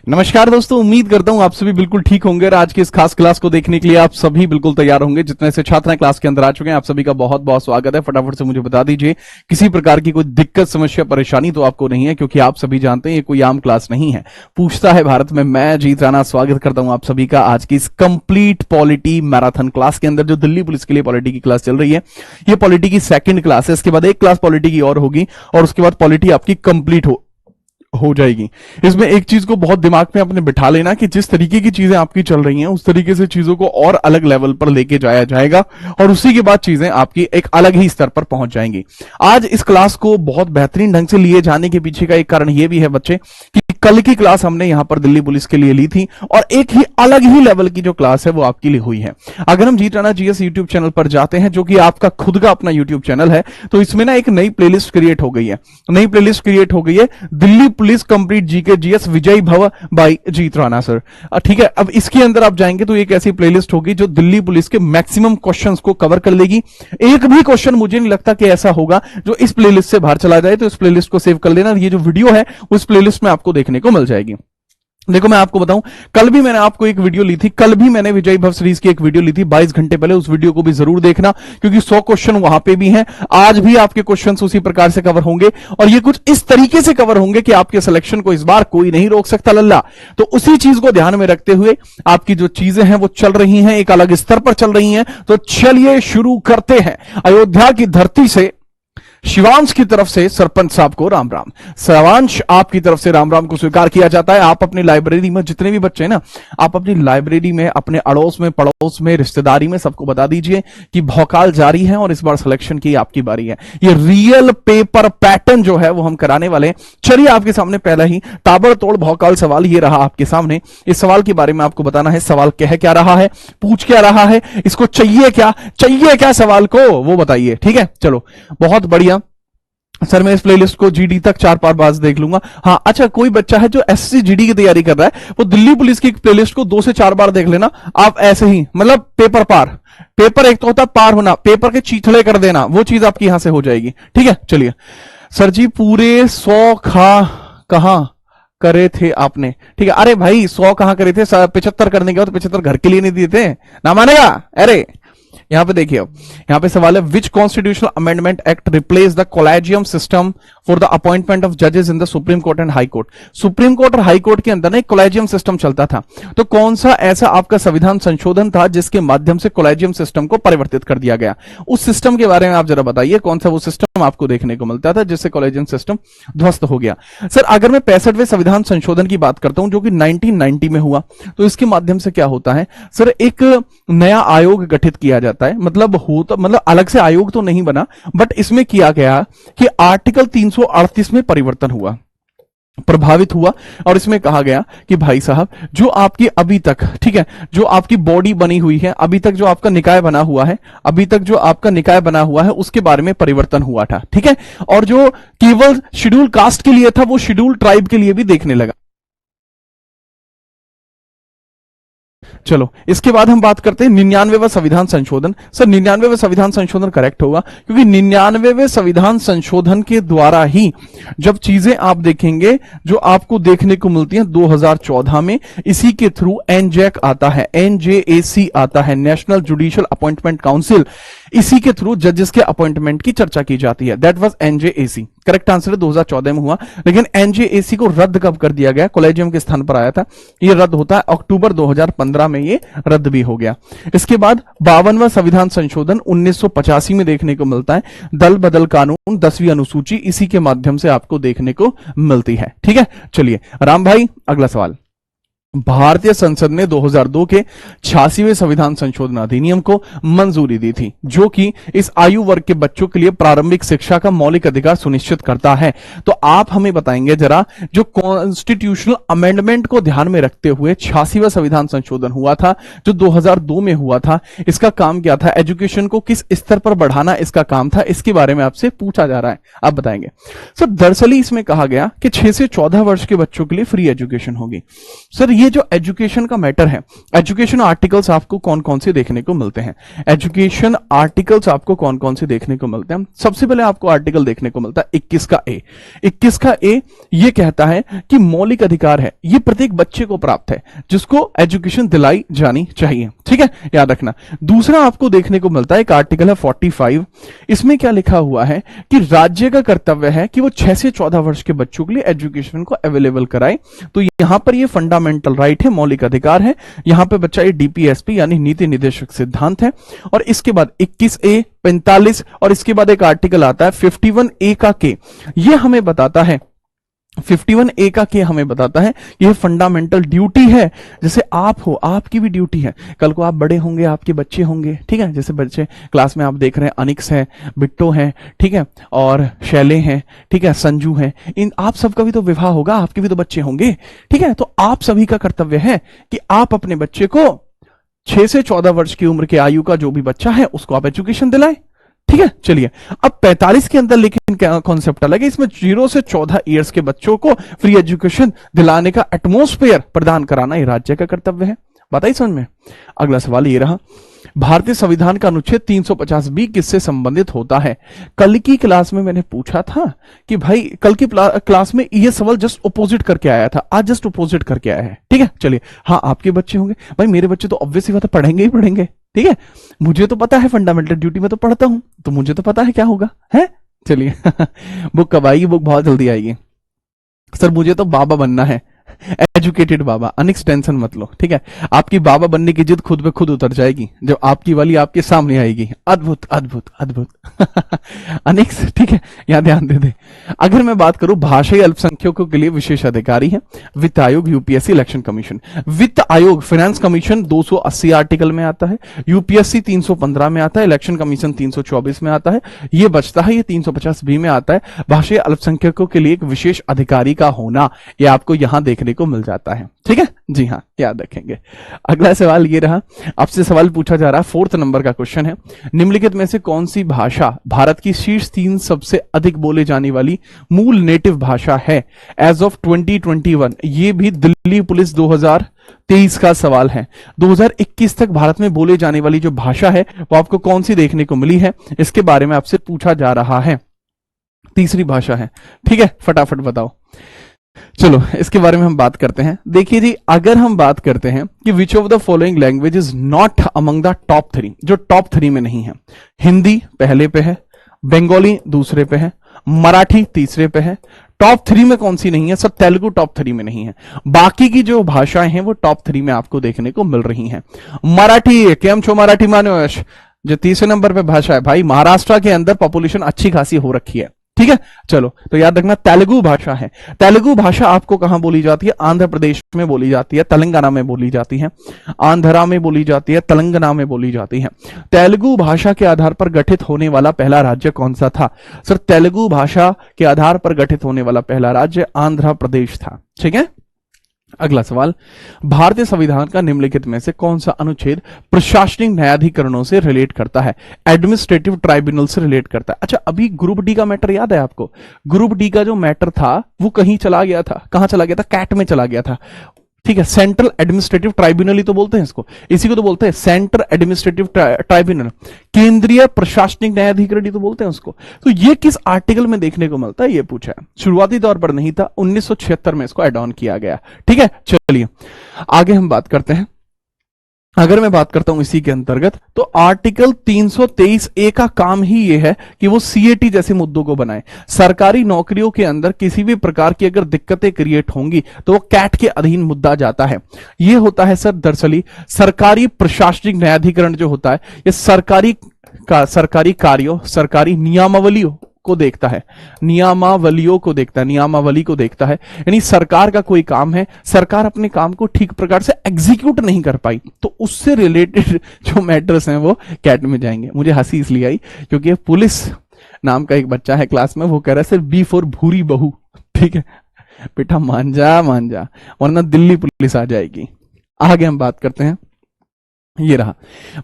नमस्कार दोस्तों, उम्मीद करता हूं आप सभी बिल्कुल ठीक होंगे और आज की इस खास क्लास को देखने के लिए आप सभी बिल्कुल तैयार होंगे। जितने से छात्र हैं क्लास के अंदर आ चुके हैं, आप सभी का बहुत बहुत स्वागत है। फटाफट से मुझे बता दीजिए, किसी प्रकार की कोई दिक्कत, समस्या, परेशानी तो आपको नहीं है, क्योंकि आप सभी जानते हैं ये कोई आम क्लास नहीं है। पूछता है भारत में मैं अजीत राणा स्वागत करता हूं आप सभी का आज की इस कंप्लीट पॉलिटी मैराथन क्लास के अंदर, जो दिल्ली पुलिस के लिए पॉलिटी की क्लास चल रही है। ये पॉलिटी की सेकंड क्लास है। इसके बाद एक क्लास पॉलिटी की और होगी और उसके बाद पॉलिटी आपकी कंप्लीट हो जाएगी। इसमें एक चीज को बहुत दिमाग में अपने बिठा लेना कि जिस तरीके की चीजें आपकी चल रही हैं, उस तरीके से चीजों को और अलग लेवल पर लेके जाया जाएगा और उसी के बाद चीजें आपकी एक अलग ही स्तर पर पहुंच जाएंगी। आज इस क्लास को बहुत बेहतरीन ढंग से लिए जाने के पीछे का एक कारण यह भी है बच्चे कि कल की क्लास हमने यहां पर दिल्ली पुलिस के लिए ली थी और एक ही अलग ही लेवल की जो क्लास है वो आपके लिए हुई है। अगर हम जीत राणा जीएस यूट्यूब चैनल पर जाते हैं, जो कि आपका खुद का अपना यूट्यूब चैनल है, तो इसमें ना एक नई प्लेलिस्ट क्रिएट हो गई है। नई प्लेलिस्ट क्रिएट हो गई है, Delhi police complete GK GS Vijay Bhav by Jeet Rana sir. ठीक है, अब इसके अंदर आप जाएंगे तो एक ऐसी प्लेलिस्ट होगी जो दिल्ली पुलिस के मैक्सिमम क्वेश्चंस को कवर कर लेगी। एक भी क्वेश्चन मुझे नहीं लगता कि ऐसा होगा जो इस प्लेलिस्ट से बाहर चला जाए, तो इस प्लेलिस्ट को सेव कर लेना। ये जो वीडियो है उस प्लेलिस्ट में आपको देखने को मिल जाएगी। देखो, मैं आपको बताऊं, कल भी मैंने आपको एक वीडियो ली थी, कल भी मैंने विजय भव सीरीज की एक वीडियो ली थी 22 घंटे पहले। उस वीडियो को भी जरूर देखना, क्योंकि 100 क्वेश्चन वहां पे भी हैं। आज भी आपके क्वेश्चंस उसी प्रकार से कवर होंगे और ये कुछ इस तरीके से कवर होंगे कि आपके सिलेक्शन को इस बार कोई नहीं रोक सकता लल्ला। तो उसी चीज को ध्यान में रखते हुए आपकी जो चीजें हैं वो चल रही हैं, एक अलग स्तर पर चल रही हैं। तो चलिए शुरू करते हैं। अयोध्या की धरती से शिवांश की तरफ से सरपंच साहब को राम राम। शिवांश, आपकी तरफ से राम राम को स्वीकार किया जाता है। आप अपनी लाइब्रेरी में जितने भी बच्चे हैं ना, आप अपनी लाइब्रेरी में, अपने अड़ोस में, पड़ोस में, रिश्तेदारी में सबको बता दीजिए कि भौकाल जारी है और इस बार सिलेक्शन की आपकी बारी है। ये रियल पेपर पैटर्न जो है वो हम कराने वाले हैं। चलिए, आपके सामने पहला ही ताबड़तोड़ भौकाल सवाल ये रहा आपके सामने। इस सवाल के बारे में आपको बताना है, सवाल कह क्या रहा है, पूछ क्या रहा है, इसको चाहिए क्या सवाल को, वो बताइए। ठीक है, चलो, बहुत बढ़िया सर। मैं इस प्लेलिस्ट को जीडी तक 4 बार देख लूंगा। हाँ, अच्छा, कोई बच्चा है जो एससी जीडी की तैयारी कर रहा है, वो दिल्ली पुलिस की प्लेलिस्ट को 2 से 4 बार देख लेना। आप ऐसे ही, मतलब पेपर पार, पेपर एक तो होता पार होना, पेपर के चीथड़े कर देना, वो चीज आपकी यहां से हो जाएगी। ठीक है, चलिए सर जी, पूरे 100 कहां करे थे आपने? ठीक है, अरे भाई 100 कहां करे थे? 75 करने के बाद 75 घर के लिए नहीं दिए थे ना, मानेगा? अरे यहां पे देखिए, यहां पे सवाल है, which constitutional amendment act replace the collegium system for the appointment of जजेस in the supreme court and high court? Supreme court और हाई कोर्ट के अंदर ना एक कॉलेजियम सिस्टम चलता था, तो कौन सा ऐसा आपका संविधान संशोधन था जिसके माध्यम से कॉलेजियम सिस्टम को परिवर्तित कर दिया गया? उस सिस्टम के बारे में आप जरा बताइए, कौन सा वो सिस्टम आपको देखने को मिलता था जिससे कॉलेजियम सिस्टम ध्वस्त हो गया? सर, अगर मैं 65वें संविधान संशोधन की बात करता हूं जो कि 1990 में हुआ, तो इसके माध्यम से क्या होता है सर, एक नया आयोग गठित किया जाता है। मतलब अलग से आयोग तो नहीं बना, बट इसमें किया गया कि आर्टिकल 338 में परिवर्तन हुआ, प्रभावित हुआ, और इसमें कहा गया कि भाई साहब, जो आपकी अभी तक, ठीक है, जो आपकी बॉडी बनी हुई है, अभी तक जो आपका निकाय बना हुआ है, अभी तक जो आपका निकाय बना हुआ है, उसके बारे में परिवर्तन हुआ था। ठीक है, और जो केवल शेड्यूल कास्ट के लिए था, वो शेड्यूल ट्राइब के लिए भी देखने लगा। चलो, इसके बाद हम बात करते हैं 99वां संविधान संशोधन। सर, 99वां संविधान संशोधन करेक्ट होगा, क्योंकि 99वें संविधान संशोधन के द्वारा ही जब चीजें आप देखेंगे जो आपको देखने को मिलती हैं 2014 में, इसी के थ्रू एनजैक आता है, एनजेएसी आता है, नेशनल जुडिशियल अपॉइंटमेंट काउंसिल, इसी के थ्रू जजेस के अपॉइंटमेंट की चर्चा की जाती है। That was NJAC. Correct answer 2014 में हुआ, लेकिन एनजेएसी को रद्द कब कर दिया गया? कॉलेजियम के स्थान पर आया था, ये रद्द होता है अक्टूबर 2015 में, ये रद्द भी हो गया। इसके बाद 52वां संविधान संशोधन 1985 में देखने को मिलता है, दल बदल कानून 10वीं अनुसूची, इसी के माध्यम से आपको देखने को मिलती है। ठीक है, चलिए राम भाई, अगला सवाल। भारतीय संसद ने 2002 के 86वें संविधान संशोधन अधिनियम को मंजूरी दी थी, जो कि इस आयु वर्ग के बच्चों के लिए प्रारंभिक शिक्षा का मौलिक अधिकार सुनिश्चित करता है। तो आप हमें बताएंगे जरा, जो कॉन्स्टिट्यूशनल अमेंडमेंट को ध्यान में रखते हुए 86वां संविधान संशोधन हुआ था, जो 2002 में हुआ था, इसका काम क्या था? एजुकेशन को किस स्तर पर बढ़ाना इसका काम था, इसके बारे में आपसे पूछा जा रहा है, आप बताएंगे। सर, दरअसल इसमें कहा गया कि 6 से 14 वर्ष के बच्चों के लिए फ्री एजुकेशन होगी। सर, ये ये जो एजुकेशन का मैटर है, एजुकेशन आर्टिकल्स आपको कौन कौन से देखने को मिलते हैं? एजुकेशन आर्टिकल्स आपको कौन कौन से देखने को मिलते हैं? सबसे पहले आपको आर्टिकल देखने को मिलता है 21 का ए। 21 का ए ये कहता है कि मौलिक अधिकार है, ये प्रत्येक बच्चे को प्राप्त है, जिसको एजुकेशन दिलाई जानी चाहिए। ठीक है, याद रखना। दूसरा आपको देखने को मिलता है एक आर्टिकल है 45। इसमें क्या लिखा हुआ है कि राज्य का कर्तव्य है कि वो 6 से 14 वर्ष के बच्चों के लिए एजुकेशन को अवेलेबल कराए। तो यहां पर ये फंडामेंटल राइट है, मौलिक अधिकार है। यहां पे बच्चा ये डीपीएसपी यानी नीति निर्देशक सिद्धांत है। और इसके बाद 21A, 45 और इसके बाद एक आर्टिकल आता है 51A का के। ये हमें बताता है, 51A का के हमें बताता है यह फंडामेंटल ड्यूटी है। जैसे आप हो, आपकी भी ड्यूटी है, कल को आप बड़े होंगे, आपके बच्चे होंगे, ठीक है। जैसे बच्चे क्लास में आप देख रहे हैं, अनिक्स है, बिट्टो है, ठीक है, और शैले हैं, ठीक है, संजू है, इन आप सबका भी तो विवाह होगा, आपके भी तो बच्चे होंगे, ठीक है। तो आप सभी का कर्तव्य है कि आप अपने बच्चे को 6 से 14 वर्ष की उम्र के आयु का जो भी बच्चा है उसको आप एजुकेशन दिलाएं। ठीक है, चलिए अब 45 के अंदर लेकिन क्या कॉन्सेप्ट अलग है। इसमें 0 से 14 ईयर्स के बच्चों को फ्री एजुकेशन दिलाने का एटमॉस्फेयर प्रदान कराना ये राज्य का कर्तव्य है। बात आई समझ में? अगला सवाल ये रहा, भारतीय संविधान का अनुच्छेद 350B किससे संबंधित होता है? कल की क्लास में मैंने पूछा था कि भाई कल की क्लास में ये सवाल जस्ट अपोजिट करके आया था, आज जस्ट अपोजिट करके आया है। ठीक है, चलिए। हाँ, आपके बच्चे होंगे, भाई मेरे बच्चे तो ऑब्वियसली बात है पढ़ेंगे ही पढ़ेंगे, ठीक है। मुझे तो पता है, फंडामेंटल ड्यूटी में तो पढ़ता हूं, तो मुझे तो पता है क्या होगा, है। चलिए बुक कब आएगी? बुक बहुत जल्दी आएगी। सर मुझे तो बाबा बनना है, एजुकेटेड बाबा। अनिक्स टेंशन मत लो, ठीक है। आपकी बाबा बनने की जिद खुद पे खुद उतर जाएगी जब आपकी वाली आपके सामने आएगी। अद्भुत अद्भुत अद्भुत अनिक्स, ठीक है, यहां ध्यान दे दे। अगर मैं बात करूं भाषाई अल्पसंख्यकों के लिए विशेष अधिकारी है वित्त आयोग, यूपीएससी, इलेक्शन कमीशन। वित्त आयोग, फाइनेंस कमीशन 280 आर्टिकल में आता है, यूपीएससी 315 में आता है, इलेक्शन कमीशन 324 में आता है, ये बचता है, ये 350B में आता है। भाषाई अल्पसंख्यकों के लिए एक विशेष अधिकारी का होना, ये आपको यहां देखने को मिल जाता है। ठीक है जी, हाँ, याद रखेंगे। अगला सवाल ये रहा, आपसे सवाल पूछा जा रहा है, 4th नंबर का क्वेश्चन है, निम्नलिखित में से कौन सी भाषा भारत की शीर्ष 3 सबसे अधिक बोले जाने वाली मूल नेटिव भाषा है एज ऑफ 2021? ये भी दिल्ली पुलिस 2023 का सवाल है। 2021 तक भारत में बोले जाने वाली जो भाषा है वो आपको कौन सी देखने को मिली है, इसके बारे में आपसे पूछा जा रहा है। तीसरी भाषा है, ठीक है, फटाफट बताओ। चलो इसके बारे में हम बात करते हैं। देखिए जी, अगर हम बात करते हैं कि विच of the following language is not among the top 3, जो टॉप 3 में नहीं है, हिंदी पहले पे है, बंगाली दूसरे पे है, मराठी तीसरे पे है। टॉप 3 में कौन सी नहीं है? सब तेलुगु टॉप 3 में नहीं है। बाकी की जो भाषाएं हैं वो टॉप 3 में आपको देखने को मिल रही हैं। मराठी, केम छो मराठी मानो, जो तीसरे नंबर पे भाषा है, भाई महाराष्ट्र के अंदर पॉपुलेशन अच्छी खासी हो रखी है, ठीक है। चलो तो याद रखना तेलुगु भाषा है। तेलुगु भाषा आपको कहां बोली जाती है? आंध्र प्रदेश में बोली जाती है, तेलंगाना में बोली जाती है, आंध्रा में बोली जाती है, तेलंगाना में बोली जाती है। तेलुगु भाषा के आधार पर गठित होने वाला पहला राज्य कौन सा था? सर तेलुगु भाषा के आधार पर गठित होने वाला पहला राज्य आंध्र प्रदेश था, ठीक है। अगला सवाल, भारतीय संविधान का निम्नलिखित में से कौन सा अनुच्छेद प्रशासनिक न्यायाधिकरणों से रिलेट करता है? एडमिनिस्ट्रेटिव ट्राइब्यूनल से रिलेट करता है। अच्छा, अभी ग्रुप डी का मैटर याद है आपको? ग्रुप डी का जो मैटर था वो कहीं चला गया था, कहां चला गया था? कैट में चला गया था, ठीक है। सेंट्रल एडमिनिस्ट्रेटिव ट्राइब्यूनल ही तो बोलते हैं इसको, इसी को तो बोलते हैं सेंट्रल एडमिनिस्ट्रेटिव ट्राइब्यूनल, केंद्रीय प्रशासनिक न्यायाधिकरण ही तो बोलते हैं उसको। तो ये किस आर्टिकल में देखने को मिलता है, ये पूछा है। शुरुआती तौर पर नहीं था, 1976 में इसको एड ऑन किया गया, ठीक है। चलिए आगे हम बात करते हैं। अगर मैं बात करता हूं इसी के अंतर्गत, तो आर्टिकल 323A का काम ही यह है कि वो सीएटी जैसे मुद्दों को बनाए। सरकारी नौकरियों के अंदर किसी भी प्रकार की अगर दिक्कतें क्रिएट होंगी तो वो कैट के अधीन मुद्दा जाता है। ये होता है सर दरअसल सरकारी प्रशासनिक न्यायाधिकरण जो होता है, ये सरकारी कार्यों, सरकारी नियमावलियों को देखता है, नियमावलियों को देखता है, नियमावली को देखता है। यानी सरकार का कोई काम है, सरकार अपने काम को ठीक प्रकार से एग्जीक्यूट नहीं कर पाई, तो उससे रिलेटेड जो मैटर्स हैं वो कैट में जाएंगे। मुझे हंसी इसलिए आई क्योंकि पुलिस नाम का एक बच्चा है क्लास में, वो कह रहा है सर बी फॉर भूरी बहू, ठीक है। बेटा मान जा वरना दिल्ली पुलिस आ जाएगी। आगे हम बात करते हैं। ये रहा।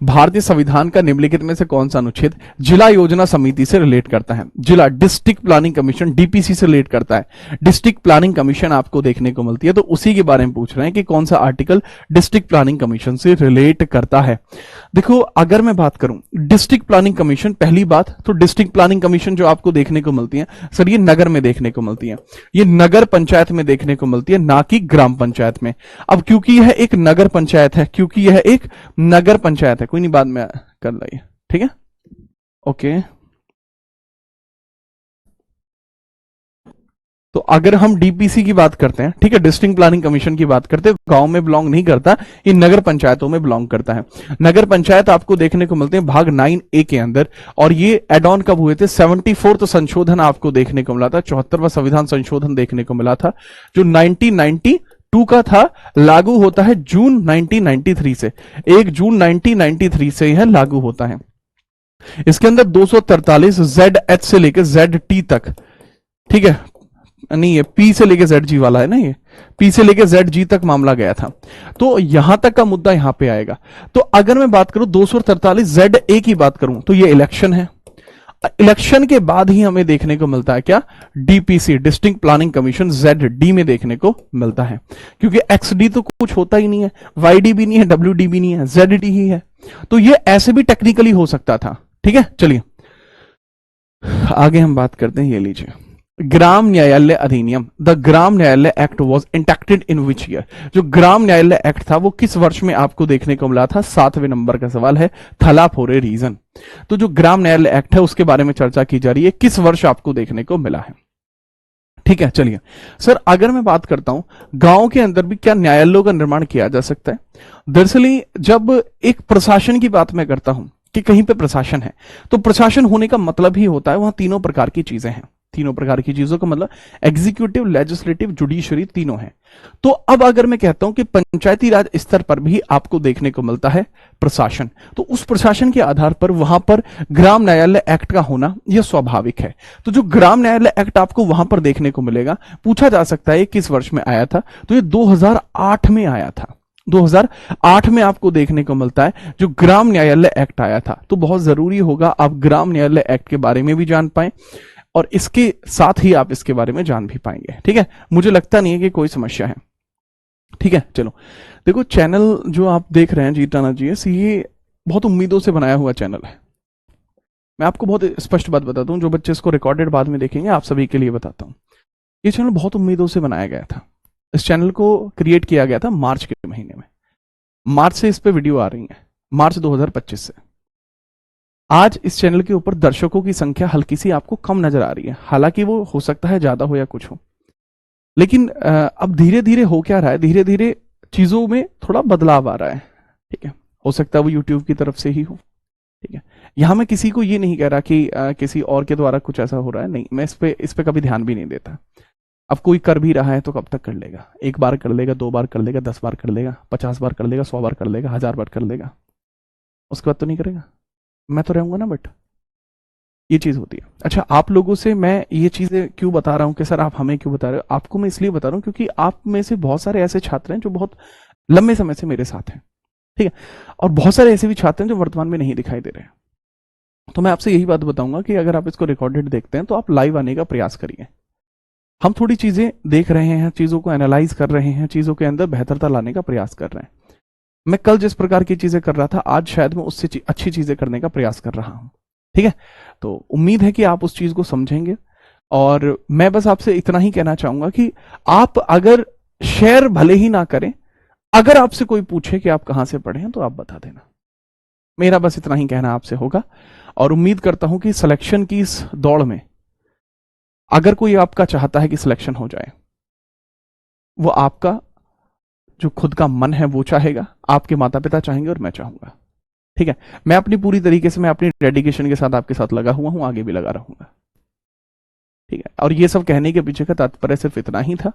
भारतीय संविधान का निम्नलिखित में से कौन सा अनुच्छेद जिला योजना समिति से रिलेट करता है? जिला डिस्ट्रिक्ट प्लानिंग कमीशन डीपीसी से रिलेट करता है। डिस्ट्रिक्ट प्लानिंग कमीशन आपको देखने को मिलती है, तो उसी के बारे में पूछ रहे हैं कि कौन सा आर्टिकल डिस्ट्रिक्ट प्लानिंग कमीशन से रिलेट करता है। देखो, अगर मैं बात करूं डिस्ट्रिक्ट प्लानिंग कमीशन, पहली बात तो डिस्ट्रिक्ट प्लानिंग कमीशन जो आपको देखने को मिलती है सर, ये नगर में देखने को मिलती है, ये नगर पंचायत में देखने को मिलती है, ना कि ग्राम पंचायत में। अब क्योंकि यह एक नगर पंचायत है, क्योंकि यह एक नगर पंचायत है, कोई नहीं, बाद में कर लाइए, ठीक है, ओके। तो अगर हम डीपीसी की बात करते हैं, ठीक है, डिस्ट्रिक्ट प्लानिंग कमीशन की बात करते हैं, गांव में बिलोंग नहीं करता, ये नगर पंचायतों में बिलोंग करता है। नगर पंचायत आपको देखने को मिलते हैं भाग 9A के अंदर, और ये एड ऑन कब हुए थे? 74वां संशोधन आपको देखने को मिला था, 74वां संविधान संशोधन देखने को मिला था, जो 1992 का था, लागू होता है जून 1993 से, 1 जून 1993 से यह लागू होता है। इसके अंदर 243 ZH से लेकर ZT तक, ठीक है, नहीं ये पी से लेके जेड जी वाला है ना, ये पी से लेके जेड जी तक मामला गया था, तो यहां तक का मुद्दा यहां पे आएगा। तो अगर मैं बात करूं 243 जेड ए की बात करूं तो ये इलेक्शन है, इलेक्शन के बाद ही हमें देखने को मिलता है क्या? DPC district planning commission Z D में देखने को मिलता है, क्योंकि एक्सडी तो कुछ होता ही नहीं है, वाईडी भी नहीं है, डब्ल्यूडी भी नहीं है, जेड डी ही है, तो ये ऐसे भी टेक्निकली हो सकता था, ठीक है। चलिए आगे हम बात करते हैं, ये लीजिए ग्राम न्यायालय अधिनियम, the Gram Nyayalaya act was enacted in which year? जो ग्राम न्यायालय एक्ट था वो किस वर्ष में आपको देखने को मिला था? 7वें नंबर का सवाल है, थला फॉर ए रीजन। तो जो ग्राम न्यायालय एक्ट है उसके बारे में चर्चा की जा रही है, किस वर्ष आपको देखने को मिला है, ठीक है। चलिए सर, अगर मैं बात करता हूं गांव के अंदर भी क्या न्यायालयों का निर्माण किया जा सकता है? दरअसल जब एक प्रशासन की बात मैं करता हूं कि कहीं पे प्रशासन है, तो प्रशासन होने का मतलब ही होता है वहां तीनों प्रकार की चीजें हैं, तीनों प्रकार की चीजों का मतलब एग्जीक्यूटिव, लेजिस्लेटिव, जुडिशरी, तीनों है। तो अब अगर मैं कहता हूं कि पंचायती राज स्तर पर भी आपको देखने को मिलता है प्रशासन, तो उस प्रशासन के आधार पर वहां पर ग्राम न्यायालय एक्ट का होना यह स्वाभाविक है। तो जो ग्राम न्यायालय एक्ट आपको वहां पर देखने को मिलेगा, पूछा जा सकता है किस वर्ष में आया था, तो ये 2008 में आया था, 2008 में आपको देखने को मिलता है जो ग्राम न्यायालय एक्ट आया था। तो बहुत जरूरी होगा आप ग्राम न्यायालय एक्ट के बारे में भी जान पाए, और इसके साथ ही आप इसके बारे में जान भी पाएंगे, ठीक है। मुझे लगता नहीं है कि कोई समस्या है, ठीक है। चलो देखो, चैनल जो आप देख रहे हैं जीत टाना जीएस, ये बहुत उम्मीदों से बनाया हुआ चैनल है। मैं आपको बहुत स्पष्ट बात बताता हूं, जो बच्चे इसको रिकॉर्डेड बाद में देखेंगे आप सभी के लिए बताता हूं, ये चैनल बहुत उम्मीदों से बनाया गया था। इस चैनल को क्रिएट किया गया था मार्च के महीने में, मार्च से इस पे वीडियो आ रही है, मार्च 2025 से। आज इस चैनल के ऊपर दर्शकों की संख्या हल्की सी आपको कम नजर आ रही है, हालांकि वो हो सकता है ज्यादा हो या कुछ हो, लेकिन अब धीरे धीरे हो क्या रहा है, धीरे धीरे चीजों में थोड़ा बदलाव आ रहा है, ठीक है। हो सकता है वो यूट्यूब की तरफ से ही हो, ठीक है। यहां मैं किसी को ये नहीं कह रहा कि किसी और के द्वारा कुछ ऐसा हो रहा है, नहीं, मैं इस पे कभी ध्यान भी नहीं देता। अब कोई कर भी रहा है तो कब तक कर लेगा? 1 बार कर लेगा, 2 बार कर लेगा, 10 बार कर लेगा, 50 बार कर लेगा, 100 बार कर लेगा, 1000 बार कर लेगा, उसके बाद तो नहीं करेगा। मैं तो रहूंगा ना, बट ये चीज होती है। अच्छा, आप लोगों से मैं ये चीजें क्यों बता रहा हूं कि सर आप हमें क्यों बता रहे हो? आपको मैं इसलिए बता रहा हूं क्योंकि आप में से बहुत सारे ऐसे छात्र हैं जो बहुत लंबे समय से मेरे साथ हैं, ठीक है, और बहुत सारे ऐसे भी छात्र हैं जो वर्तमान में नहीं दिखाई दे रहे हैं। तो मैं आपसे यही बात बताऊंगा कि अगर आप इसको रिकॉर्डेड देखते हैं तो आप लाइव आने का प्रयास करिए। हम थोड़ी चीजें देख रहे हैं, चीजों को एनालाइज कर रहे हैं, चीजों के अंदर बेहतरता लाने का प्रयास कर रहे हैं। मैं कल जिस प्रकार की चीजें कर रहा था, आज शायद मैं उससे अच्छी चीजें करने का प्रयास कर रहा हूं, ठीक है। तो उम्मीद है कि आप उस चीज को समझेंगे, और मैं बस आपसे इतना ही कहना चाहूंगा कि आप अगर शेयर भले ही ना करें, अगर आपसे कोई पूछे कि आप कहां से पढ़े हैं तो आप बता देना। मेरा बस इतना ही कहना आपसे होगा, और उम्मीद करता हूं कि सिलेक्शन की इस दौड़ में अगर कोई आपका चाहता है कि सिलेक्शन हो जाए, वो आपका जो खुद का मन है वो चाहेगा, आपके माता पिता चाहेंगे, और मैं चाहूंगा, ठीक है। मैं अपनी पूरी तरीके से, मैं अपनी डेडिकेशन के साथ आपके साथ लगा हुआ हूं, आगे भी लगा रहूंगा, ठीक है। और ये सब कहने के पीछे का तात्पर्य सिर्फ इतना ही था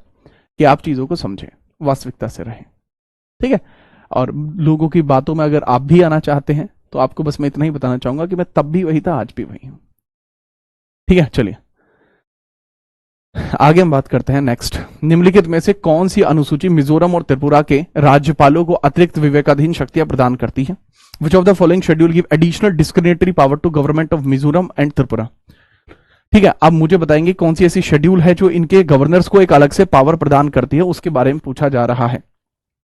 कि आप चीजों को समझें, वास्तविकता से रहें, ठीक है। और लोगों की बातों में अगर आप भी आना चाहते हैं तो आपको बस मैं इतना ही बताना चाहूंगा कि मैं तब भी वही था, आज भी वही हूं, ठीक है। चलिए आगे हम बात करते हैं नेक्स्ट। निम्नलिखित में से कौन सी अनुसूची मिजोरम और त्रिपुरा के राज्यपालों को अतिरिक्त विवेकाधीन शक्तियां प्रदान करती है? Which of the following schedule give additional discriminatory power to government of Mizoram and Tripura. ठीक है, अब मुझे बताएंगे कौन सी ऐसी शेड्यूल है जो इनके गवर्नर्स को एक अलग से पावर प्रदान करती है, उसके बारे में पूछा जा रहा है।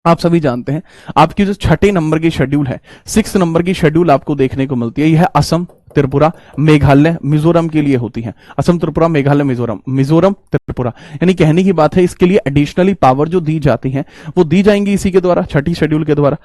आप सभी जानते हैं आपकी जो छठे नंबर की शेड्यूल है, 6 नंबर की शेड्यूल आपको देखने को मिलती है, यह असम, त्रिपुरा, मेघालय, मिजोरम के लिए होती है। असम, त्रिपुरा, मेघालय, मिजोरम, मिजोरम, त्रिपुरा। यानी कहने की बात है इसके लिए एडिशनली पावर जो दी जाती है वो दी जाएंगी इसी के द्वारा, छठी शेड्यूल के द्वारा।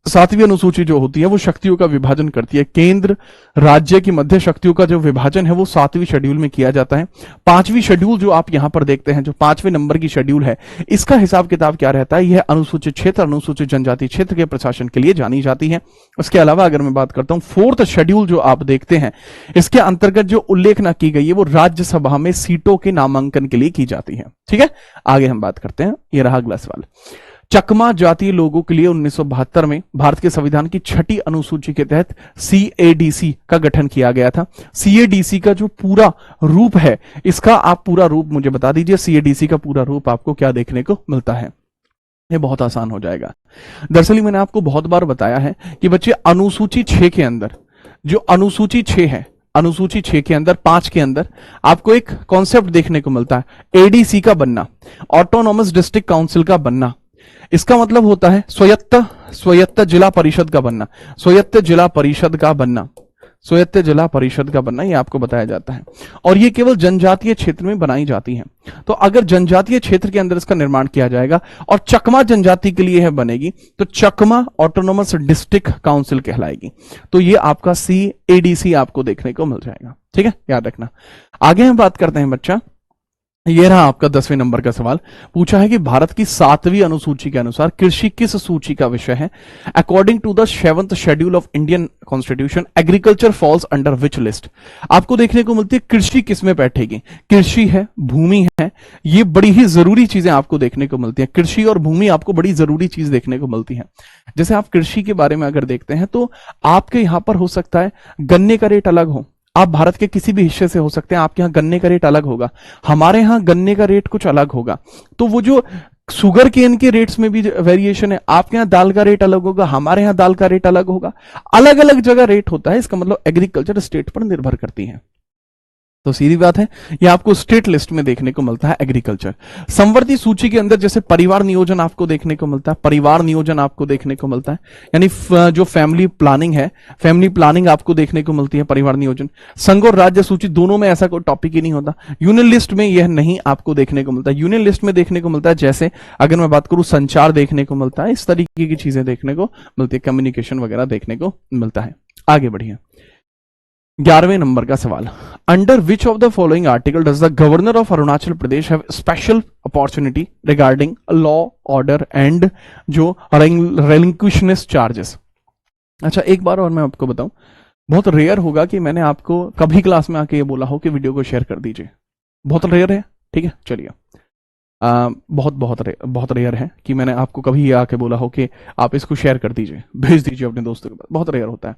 7वीं अनुसूची जो होती है वो शक्तियों का विभाजन करती है। केंद्र राज्य की मध्य शक्तियों का जो विभाजन है वो 7वीं शेड्यूल में किया जाता है। 5वीं शेड्यूल जो आप यहां पर देखते हैं, जो 5वें नंबर की शेड्यूल है, इसका हिसाब किताब क्या रहता है? यह अनुसूचित क्षेत्र, अनुसूचित जनजाति क्षेत्र के प्रशासन के लिए जानी जाती है। उसके अलावा अगर मैं बात करता हूं 4th शेड्यूल जो आप देखते हैं, इसके अंतर्गत जो उल्लेखना की गई है वो राज्यसभा में सीटों के नामांकन के लिए की जाती है। ठीक है, आगे हम बात करते हैं। यह रहा अगला सवाल। चकमा जातीय लोगों के लिए 1972 में भारत के संविधान की छठी अनुसूची के तहत CADC का गठन किया गया था। CADC का जो पूरा रूप है, इसका आप पूरा रूप मुझे बता दीजिए। CADC का पूरा रूप आपको क्या देखने को मिलता है? ये बहुत आसान हो जाएगा। दरअसल मैंने आपको बहुत बार बताया है कि बच्चे अनुसूची 6 के अंदर, जो अनुसूची 6 है, अनुसूची 6 के अंदर 5 के अंदर आपको एक कॉन्सेप्ट देखने को मिलता है, ADC का बनना, ऑटोनॉमस डिस्ट्रिक्ट काउंसिल का बनना। इसका मतलब होता है स्वायत्त जिला परिषद का बनना, स्वायत्त जिला परिषद का बनना, स्वायत्त जिला परिषद का बनना, ये आपको बताया जाता है। और ये केवल जनजातीय क्षेत्र में बनाई जाती है। तो अगर जनजातीय क्षेत्र के अंदर इसका निर्माण किया जाएगा और चकमा जनजाति के लिए है बनेगी, तो चकमा ऑटोनोमस डिस्ट्रिक्ट काउंसिल कहलाएगी। तो ये आपका CADC आपको देखने को मिल जाएगा। ठीक है, याद रखना। आगे हम बात करते हैं बच्चा, ये रहा आपका 10वें नंबर का सवाल। पूछा है कि भारत की 7वीं अनुसूची के अनुसार कृषि किस सूची का विषय है? According to the 7th schedule of Indian constitution, agriculture falls under which list? आपको देखने को मिलती है कृषि किस में बैठेगी। कृषि है, भूमि है, ये बड़ी ही जरूरी चीजें आपको देखने को मिलती है। कृषि और भूमि आपको बड़ी जरूरी चीज देखने को मिलती है। जैसे आप कृषि के बारे में अगर देखते हैं तो आपके यहां पर हो सकता है गन्ने का रेट अलग हो, आप भारत के किसी भी हिस्से से हो सकते हैं, आपके यहां गन्ने का रेट अलग होगा, हमारे यहां गन्ने का रेट कुछ अलग होगा। तो वो जो शुगर केन के रेट्स में भी वेरिएशन है, आपके यहां दाल का रेट अलग होगा, हमारे यहां दाल का रेट अलग होगा, अलग अलग जगह रेट होता है। इसका मतलब एग्रीकल्चर स्टेट पर निर्भर करती है। तो सीधी बात है, ये आपको स्टेट लिस्ट में देखने को मिलता है एग्रीकल्चर। संवर्ती सूची के अंदर जैसे परिवार नियोजन आपको देखने को मिलता है, परिवार नियोजन आपको देखने को मिलता है, यानी जो फैमिली प्लानिंग है, फैमिली प्लानिंग आपको देखने को मिलती है, परिवार नियोजन। संघ और राज्य सूची दोनों में ऐसा कोई टॉपिक ही नहीं होता। यूनियन लिस्ट में यह नहीं आपको देखने को मिलता है। यूनियन लिस्ट में देखने को मिलता है, जैसे अगर मैं बात करूं संचार देखने को मिलता है, इस तरीके की चीजें देखने को मिलती है, कम्युनिकेशन वगैरह देखने को मिलता है। आगे बढ़िए, 11वें नंबर का सवाल। Under which of the following article does the governor of Arunachal Pradesh have special opportunity regarding law, order and जो रेलिंक्विशनेस चार्जेस? अच्छा, एक बार और मैं आपको बताऊं, बहुत रेयर होगा कि मैंने आपको कभी क्लास में आके ये बोला हो कि वीडियो को शेयर कर दीजिए। बहुत रेयर है। ठीक है, चलिए, बहुत रेयर है कि मैंने आपको कभी ये आके बोला हो कि आप इसको शेयर कर दीजिए, भेज दीजिए अपने दोस्तों के पास। बहुत रेयर होता है।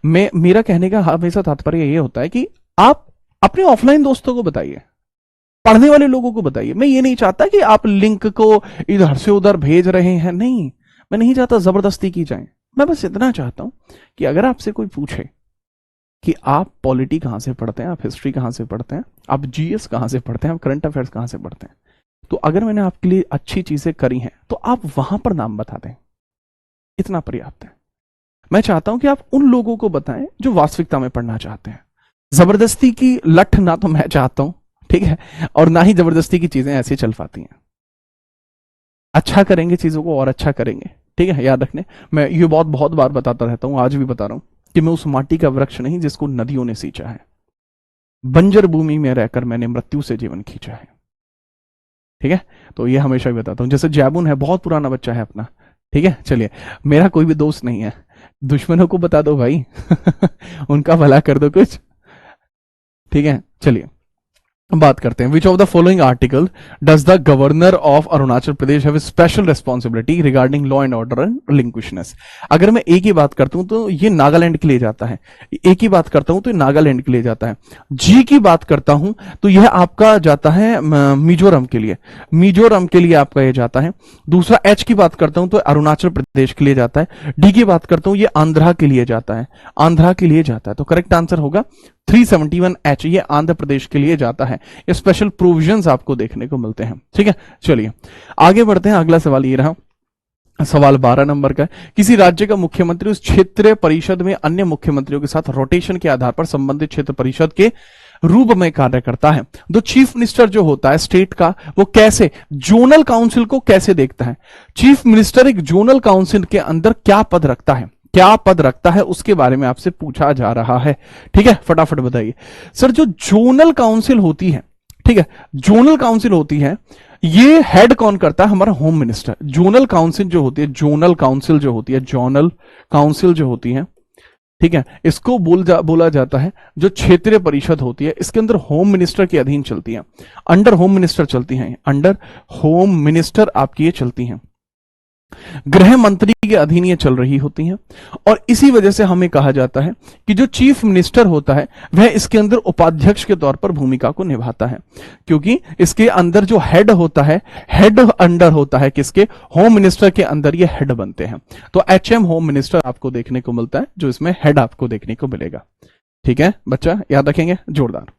मेरा कहने का हमेशा तात्पर्य ये होता है कि आप अपने ऑफलाइन दोस्तों को बताइए, पढ़ने वाले लोगों को बताइए। मैं ये नहीं चाहता कि आप लिंक को इधर से उधर भेज रहे हैं, नहीं, मैं नहीं चाहता जबरदस्ती की जाए। मैं बस इतना चाहता हूं कि अगर आपसे कोई पूछे कि आप पॉलिटी कहां से पढ़ते हैं, आप हिस्ट्री कहां से पढ़ते हैं, आप GS कहां से पढ़ते हैं, आप करंट अफेयर्स कहां से पढ़ते हैं, तो अगर मैंने आपके लिए अच्छी चीजें करी हैं तो आप वहां पर नाम बता दें, इतना पर्याप्त है। मैं चाहता हूं कि आप उन लोगों को बताएं जो वास्तविकता में पढ़ना चाहते हैं। जबरदस्ती की लठ ना तो मैं चाहता हूं, ठीक है, और ना ही जबरदस्ती की चीजें ऐसी चल पाती हैं। अच्छा करेंगे, चीजों को और अच्छा करेंगे। ठीक है, याद रखने, मैं ये बहुत बार बताता रहता हूं, आज भी बता रहा हूं कि मैं उस माटी का वृक्ष नहीं जिसको नदियों ने सींचा है। बंजर भूमि में रहकर मैंने मृत्यु से जीवन खींचा है। ठीक है, तो ये हमेशा भी बताता हूं। जैसे जैबुन है, बहुत पुराना बच्चा है अपना। ठीक है, चलिए, मेरा कोई भी दोस्त नहीं है, दुश्मनों को बता दो भाई उनका भला कर दो कुछ। ठीक है, चलिए, बात करते हैं, which of the following article does the governor of Arunachal Pradesh have special responsibility regarding law and order and relinquishness. अगर मैं ए की बात करता हूं तो ये नागालैंड के लिए जाता है, ए की बात करता हूं तो ये नागालैंड के लिए जाता है, जी की बात करता हूं तो यह आपका जाता है मिजोरम के लिए, मिजोरम के लिए आपका ये जाता है। दूसरा एच की बात करता हूं तो अरुणाचल प्रदेश के लिए जाता है, डी की बात करता हूं ये आंध्रा के लिए जाता है, आंध्रा के लिए जाता है। तो करेक्ट आंसर होगा 371H, ये आंध्र प्रदेश के लिए जाता है। ये स्पेशल प्रोविजंस आपको देखने को मिलते हैं। ठीक है, चलिए आगे बढ़ते हैं। अगला सवाल ये रहा, सवाल 12 नंबर का है, किसी राज्य का मुख्यमंत्री उस क्षेत्रीय परिषद में अन्य मुख्यमंत्रियों के साथ रोटेशन के आधार पर संबंधित क्षेत्र परिषद के रूप में कार्य करता है। तो चीफ मिनिस्टर जो होता है स्टेट का, वो कैसे जोनल काउंसिल को कैसे देखता है? चीफ मिनिस्टर एक जोनल काउंसिल के अंदर क्या पद रखता है, क्या पद रखता है, उसके बारे में आपसे पूछा जा रहा है। ठीक है, फटाफट बताइए सर। जो जोनल काउंसिल होती है, ठीक है, जोनल काउंसिल होती है, ये हेड कौन करता है? हमारा होम मिनिस्टर। जोनल काउंसिल जो होती है, जोनल काउंसिल जो होती है, जोनल काउंसिल जो होती है, ठीक है, इसको बोला जाता है जो क्षेत्रीय परिषद होती है, इसके अंदर होम मिनिस्टर के अधीन चलती है, अंडर होम मिनिस्टर चलती हैं, अंडर होम मिनिस्टर आपकी ये चलती हैं, गृह मंत्री के अधीन ये चल रही होती हैं। और इसी वजह से हमें कहा जाता है कि जो चीफ मिनिस्टर होता है वह इसके अंदर उपाध्यक्ष के तौर पर भूमिका को निभाता है, क्योंकि इसके अंदर जो हेड होता है, हेड अंडर होता है किसके? होम मिनिस्टर के अंदर ये हेड बनते हैं। तो एचएम होम मिनिस्टर आपको देखने को मिलता है, जो इसमें हेड आपको देखने को मिलेगा। ठीक है बच्चा, याद रखेंगे, जोरदार।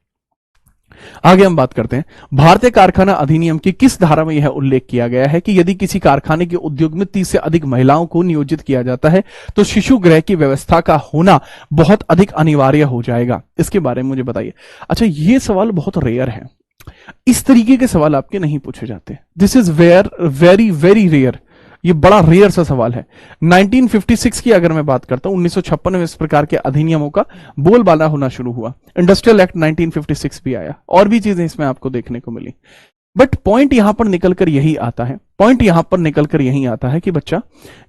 आगे हम बात करते हैं, भारतीय कारखाना अधिनियम की किस धारा में यह उल्लेख किया गया है कि यदि किसी कारखाने के उद्योग में 30 से अधिक महिलाओं को नियोजित किया जाता है तो शिशु गृह की व्यवस्था का होना बहुत अधिक अनिवार्य हो जाएगा? इसके बारे में मुझे बताइए। अच्छा, ये सवाल बहुत रेयर है, इस तरीके के सवाल आपके नहीं पूछे जाते। This is very very rare, ये बड़ा रेयर सा सवाल है। 1956 की अगर मैं बात करता हूं, 1956 में इस प्रकार के अधिनियमों का बोलबाला होना शुरू हुआ, इंडस्ट्रियल एक्ट 1956 भी आया, और भी चीजें इसमें आपको देखने को मिली। बट पॉइंट यहां पर निकलकर यही आता है, पॉइंट यहां पर निकलकर यही आता है कि बच्चा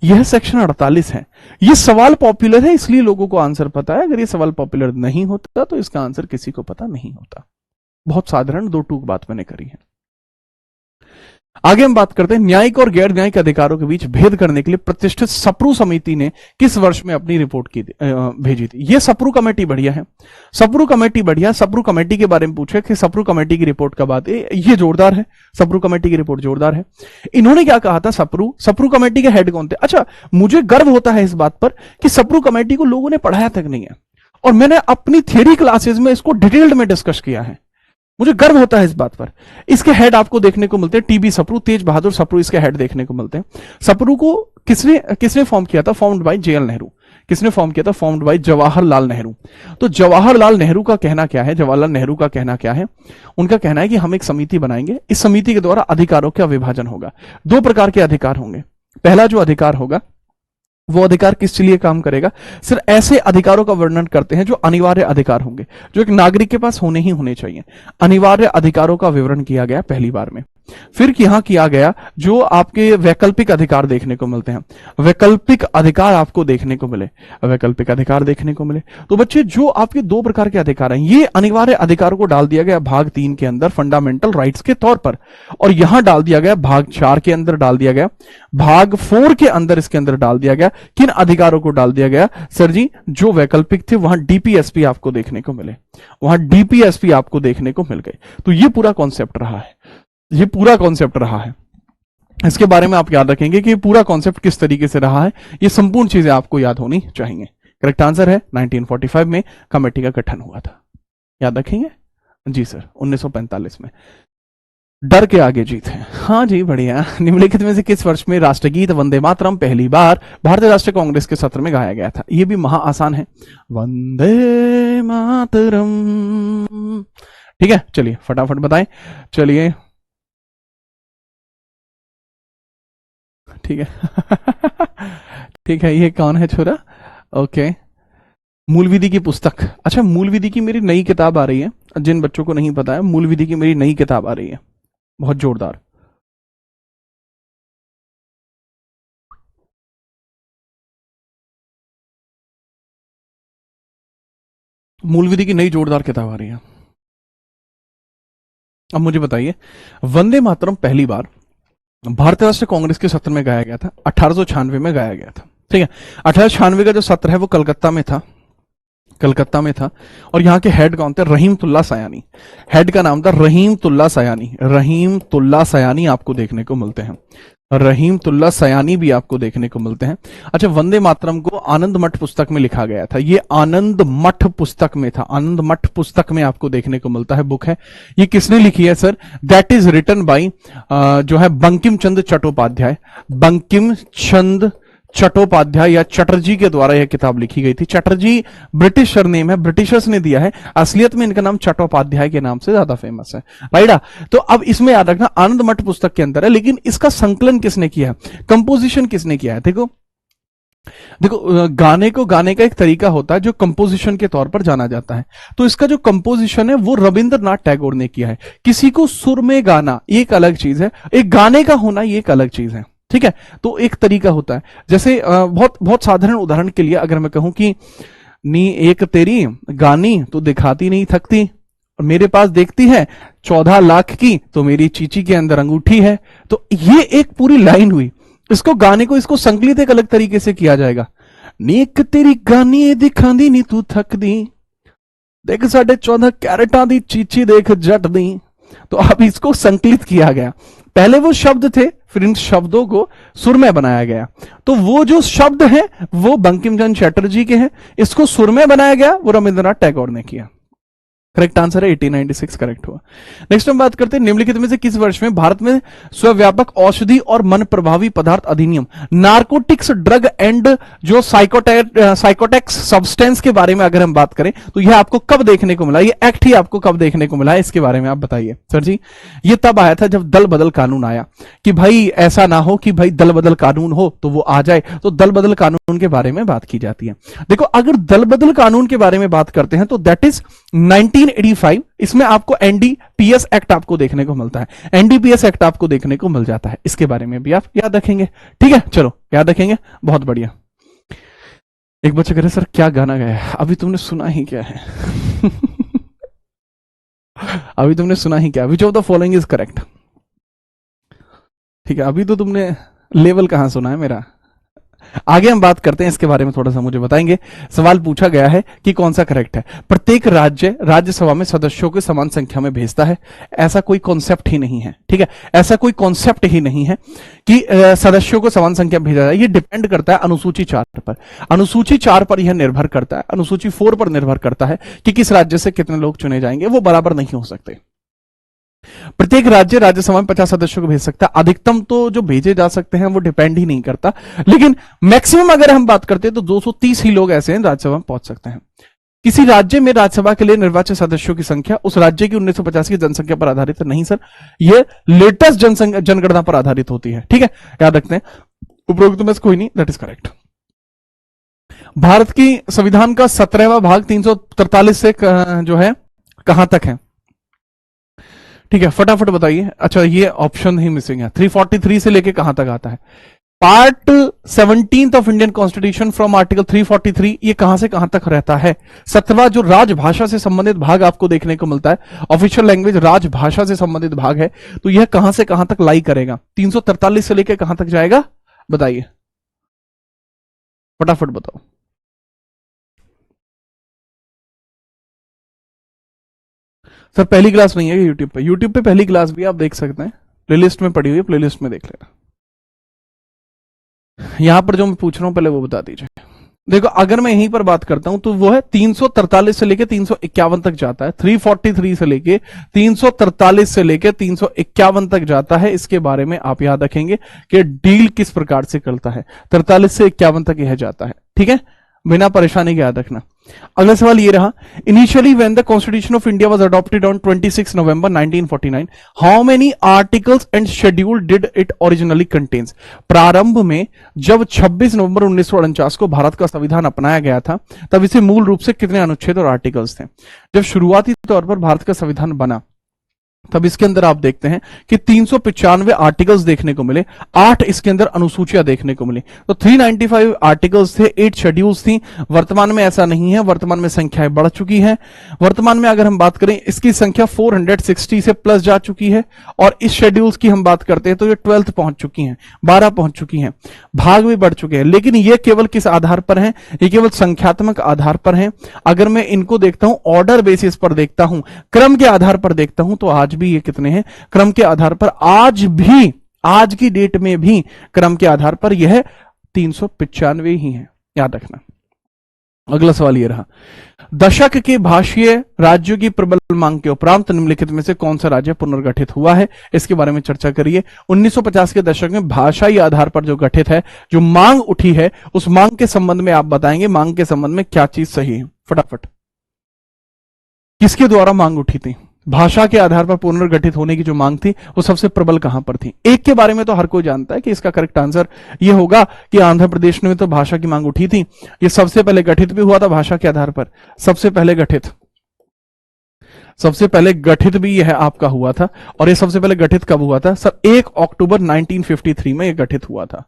यह सेक्शन 48 है। यह सवाल पॉपुलर है इसलिए लोगों को आंसर पता है, अगर यह सवाल पॉपुलर नहीं होता तो इसका आंसर किसी को पता नहीं होता। बहुत साधारण दो टूक बात मैंने करी है। आगे हम बात करते हैं, न्यायिक और गैर न्यायिक अधिकारों के बीच भेद करने के लिए प्रतिष्ठित सप्रू समिति ने किस वर्ष में अपनी रिपोर्ट की भेजी थी? ये सप्रू कमेटी बढ़िया है, सप्रू कमेटी बढ़िया। सप्रू कमेटी के बारे में पूछे कि सप्रू कमेटी की रिपोर्ट कब आती है, ये जोरदार है, सप्रू कमेटी की रिपोर्ट जोरदार है। इन्होंने क्या कहा था? सप्रू कमेटी के हेड कौन थे? अच्छा, मुझे गर्व होता है इस बात पर कि सप्रू कमेटी को लोगों ने पढ़ाया तक नहीं है, और मैंने अपनी थियरी क्लासेस में इसको डिटेल्ड में डिस्कस किया है, मुझे गर्व होता है इस बात पर। इसके हेड आपको देखने को मिलते हैं टीबी सप्रू, तेज बहादुर सप्रू इसके हेड देखने को मिलते हैं। सप्रू को किसने किसने फॉर्म किया था? Formed by JL Nehru. किसने फॉर्म किया था? Formed by Jawaharlal Nehru. तो जवाहरलाल नेहरू का कहना क्या है? जवाहरलाल नेहरू का कहना क्या है? उनका कहना है कि हम एक समिति बनाएंगे, इस समिति के द्वारा अधिकारों का विभाजन होगा। दो प्रकार के अधिकार होंगे। पहला जो अधिकार होगा वो अधिकार किस लिए काम करेगा? सिर्फ ऐसे अधिकारों का वर्णन करते हैं जो अनिवार्य अधिकार होंगे, जो एक नागरिक के पास होने ही होने चाहिए। अनिवार्य अधिकारों का विवरण किया गया पहली बार में। फिर यहां किया गया जो आपके वैकल्पिक अधिकार देखने को मिलते हैं, वैकल्पिक अधिकार आपको देखने को मिले, वैकल्पिक अधिकार देखने को मिले। तो बच्चे जो आपके दो प्रकार के अधिकार हैं, ये अनिवार्य अधिकारों को डाल दिया गया भाग 3 के अंदर फंडामेंटल राइट्स के तौर पर, और यहां डाल दिया गया भाग 4 के अंदर, डाल दिया गया भाग 4 के अंदर, इसके अंदर डाल दिया गया। किन अधिकारों को डाल दिया गया सर जी? जो वैकल्पिक थे वहां डीपीएसपी आपको देखने को मिले, वहां डीपीएसपी आपको देखने को मिल गए। तो ये पूरा कॉन्सेप्ट रहा है, ये पूरा कॉन्सेप्ट रहा है। इसके बारे में आप याद रखेंगे कि ये पूरा कॉन्सेप्ट किस तरीके से रहा है, ये संपूर्ण चीजें आपको याद होनी चाहिए। करेक्ट आंसर है 1945 में कमेटी का गठन हुआ था, याद रखेंगे जी सर। 1945 में डर के आगे जीत है। हाँ जी, बढ़िया। निम्नलिखित में से किस वर्ष में राष्ट्रगीत वंदे मातरम पहली बार भारतीय राष्ट्रीय कांग्रेस के सत्र में गाया गया था? ये भी महा आसान है, वंदे मातरम। ठीक है, चलिए फटाफट बताएं। चलिए ठीक है ठीक है, ये कौन है छोरा? ओके, मूल विधि की पुस्तक। अच्छा, मूल विधि की मेरी नई किताब आ रही है, जिन बच्चों को नहीं पता है, मूल विधि की मेरी नई किताब आ रही है, बहुत जोरदार। मूल विधि की नई जोरदार किताब आ रही है। अब मुझे बताइए, वंदे मातरम पहली बार भारतीय राष्ट्रीय कांग्रेस के सत्र में गाया गया था, 1896 में गाया गया था। ठीक है, 1896 का जो सत्र है वो कलकत्ता में था, कलकत्ता में था। और यहां के हेड कौन थे? रहीमतुल्ला सयानी। हेड का नाम था रहीमतुल्ला सयानी। रहीमतुल्ला सयानी आपको देखने को मिलते हैं, रहीमतुल्ला सयानी भी आपको देखने को मिलते हैं। अच्छा, वंदे मातरम को आनंद मठ पुस्तक में लिखा गया था, ये आनंद मठ पुस्तक में था, आनंद मठ पुस्तक में आपको देखने को मिलता है, बुक है। ये किसने लिखी है sir? That is written by जो है बंकिम चंद्र चट्टोपाध्याय। बंकिम चंद्र चट्टोपाध्याय या चटर्जी के द्वारा यह किताब लिखी गई थी। चटर्जी ब्रिटिश नेम है, ब्रिटिशर्स ने दिया है, असलियत में इनका नाम चट्टोपाध्याय के नाम से ज्यादा फेमस है, राइट। तो अब इसमें याद रखना आनंद मठ पुस्तक के अंदर है, लेकिन इसका संकलन किसने किया है, कंपोजिशन किसने किया है? देखो देखो, गाने को गाने का एक तरीका होता है जो कंपोजिशन के तौर पर जाना जाता है। तो इसका जो कंपोजिशन है वो रविंद्रनाथ टैगोर ने किया है। किसी को सुर में गाना ये एक अलग चीज है, एक गाने का होना ये एक अलग चीज है, ठीक है। तो एक तरीका होता है, जैसे बहुत बहुत साधारण उदाहरण के लिए अगर मैं कहूं कि नी एक तेरी गानी तो दिखाती नहीं थकती, और मेरे पास देखती है 14 लाख की तो मेरी चीची के अंदर अंगूठी है, तो ये एक पूरी लाइन हुई। इसको गाने को इसको संकलित एक अलग तरीके से किया जाएगा। नीक तेरी गानी दिखांदी नी तू थकदी, देख 14.5 कैरेटा दी चीची देख जट दी। तो अब इसको संकलित किया गया, पहले वो शब्द थे, फिर इन शब्दों को सुर में बनाया गया। तो वो जो शब्द हैं वो बंकिम चंद्र चटर्जी के हैं, इसको सुर में बनाया गया वो रविंद्रनाथ टैगोर ने किया। करेक्ट आंसर है 1896, करेक्ट हुआ। नेक्स्ट हम बात करते हैं, निम्नलिखित में से किस वर्ष में भारत में स्वव्यापक औषधि और मन प्रभावी पदार्थ अधिनियम, नार्कोटिक्स ड्रग एंड जो साइकोटेक्स सब्सटेंस के बारे में अगर हम बात करें तो यह आपको कब देखने को मिला, ये एक्ट ही आपको कब देखने को मिला है, इसके बारे में आप बताइए सर जी। ये तब आया था जब दल बदल कानून आया, कि भाई ऐसा ना हो कि भाई दल बदल कानून हो तो वो आ जाए, तो दल बदल कानून के बारे में बात की जाती है। देखो, अगर दल बदल कानून के बारे में बात करते हैं तो दैट इज 1985, इसमें आपको एनडीपीएस एक्ट आपको देखने को मिलता है, एनडीपीएस एक्ट आपको देखने को मिल जाता है, इसके बारे में भी आप याद रखेंगे, ठीक है। चलो याद रखेंगे, बहुत बढ़िया। एक बच्चा कह रहे सर क्या गाना गाया है, अभी तुमने सुना ही क्या है? अभी तुमने सुना ही क्या? विच of the following is correct? ठीक है, अभी तो तुमने लेवल कहां सुना है मेरा। आगे हम बात करते हैं इसके बारे में, थोड़ा सा मुझे बताएंगे। सवाल पूछा गया है कि कौन सा करेक्ट है। प्रत्येक राज्य राज्यसभा में सदस्यों को समान संख्या में भेजता है, ऐसा कोई कॉन्सेप्ट ही नहीं है, ठीक है। ऐसा कोई कॉन्सेप्ट ही नहीं है कि सदस्यों को समान संख्या भेजा जाए। ये डिपेंड करता है अनुसूची 4 पर, अनुसूची 4 पर यह निर्भर करता है, अनुसूची 4 पर निर्भर करता है कि किस राज्य से कितने लोग चुने जाएंगे, वो बराबर नहीं हो सकते। प्रत्येक राज्य राज्यसभा में 50 सदस्यों को भेज सकता है, अधिकतम तो जो भेजे जा सकते हैं वो डिपेंड ही नहीं करता, लेकिन मैक्सिमम अगर हम बात करते हैं तो 230 ही लोग ऐसे हैं राज्यसभा में पहुंच सकते हैं। किसी राज्य में राज्यसभा के लिए निर्वाचित सदस्यों की संख्या उस राज्य की 1950 की जनसंख्या पर आधारित नहीं सर, ये लेटेस्ट जनगणना पर आधारित होती है, ठीक है, याद रखते हैं। उपरोक्त में कोई नहीं, दैट इज करेक्ट। भारत की संविधान का 17वां भाग 343 से जो है कहां तक है, ठीक है, फटाफट बताइए। अच्छा, ये ऑप्शन ही मिसिंग है, 343 से लेके कहां तक आता है? Part 17 of Indian constitution from article 343, ये कहां से कहां तक रहता है? 7वां जो राजभाषा से संबंधित भाग आपको देखने को मिलता है, ऑफिशियल लैंग्वेज राजभाषा से संबंधित भाग है, तो यह कहां से कहां तक लाई करेगा? 343 से लेके कहां तक जाएगा, बताइए, फटाफट बताओ। सर पहली क्लास नहीं है यूट्यूब पे, यूट्यूब पे पहली क्लास भी आप देख सकते हैं, प्लेलिस्ट में पड़ी हुई है, प्लेलिस्ट में देख लेना। यहां पर जो मैं पूछ रहा हूं पहले वो बता दीजिए। देखो, अगर मैं यहीं पर बात करता हूं तो वो है 343 से लेके 351 तक जाता है, 343 से लेके 343 से लेके 351 तक जाता है। इसके बारे में आप याद रखेंगे कि डील किस प्रकार से करता है, 43 से 51 तक यह जाता है, ठीक है, बिना परेशानी के याद रखना। अगला सवाल ये रहा, initially when the constitution of India was adopted on 26 November 1949, how many articles and schedule did it originally contains? प्रारंभ में जब 26 नवंबर 1949 को भारत का संविधान अपनाया गया था, तब इसे मूल रूप से कितने अनुच्छेद और आर्टिकल्स थे? जब शुरुआती तौर पर भारत का संविधान बना तब इसके अंदर आप देखते हैं कि 395 आर्टिकल्स देखने को मिले, 8 इसके अंदर अनुसूचियां देखने को मिली। तो 395 आर्टिकल्स थे, 8 शेड्यूल्स थी। वर्तमान में ऐसा नहीं है, वर्तमान में संख्याएं बढ़ चुकी हैं। वर्तमान में अगर हम बात करें, इसकी संख्या 460 से प्लस जा चुकी है। और इस शेड्यूल्स की हम बात करते हैं तो ये 12th पहुंच चुकी हैं, 12 पहुंच चुकी हैं, भाग भी बढ़ चुके हैं। लेकिन ये केवल किस आधार पर है? ये केवल संख्यात्मक आधार पर है। अगर मैं इनको देखता हूं, ऑर्डर बेसिस पर देखता हूं, क्रम के आधार पर देखता हूं, तो आज भी ये कितने हैं? क्रम के आधार पर आज भी, आज की डेट में भी क्रम के आधार पर यह 395 ही है, याद रखना। अगला सवाल ये रहा, दशक के भाषीय राज्यों की प्रबल मांग के उपरांत निम्नलिखित में से कौन सा राज्य पुनर्गठित हुआ है? इसके बारे में चर्चा करिए। 1950 के दशक में भाषाई आधार पर जो गठित है, जो मांग उठी है, उस मांग के संबंध में आप बताएंगे मांग के संबंध में क्या चीज सही है। फटाफट, किसके द्वारा मांग उठी थी? भाषा के आधार पर पुनर्गठित होने की जो मांग थी, वो सबसे प्रबल कहां पर थी? एक के बारे में तो हर कोई जानता है कि इसका करेक्ट आंसर ये होगा कि आंध्र प्रदेश में तो भाषा की मांग उठी थी। ये सबसे पहले गठित भी हुआ था भाषा के आधार पर, सबसे पहले गठित भी यह आपका हुआ था। और ये सबसे पहले गठित कब हुआ था सर? 1 अक्टूबर 1953 में यह गठित हुआ था।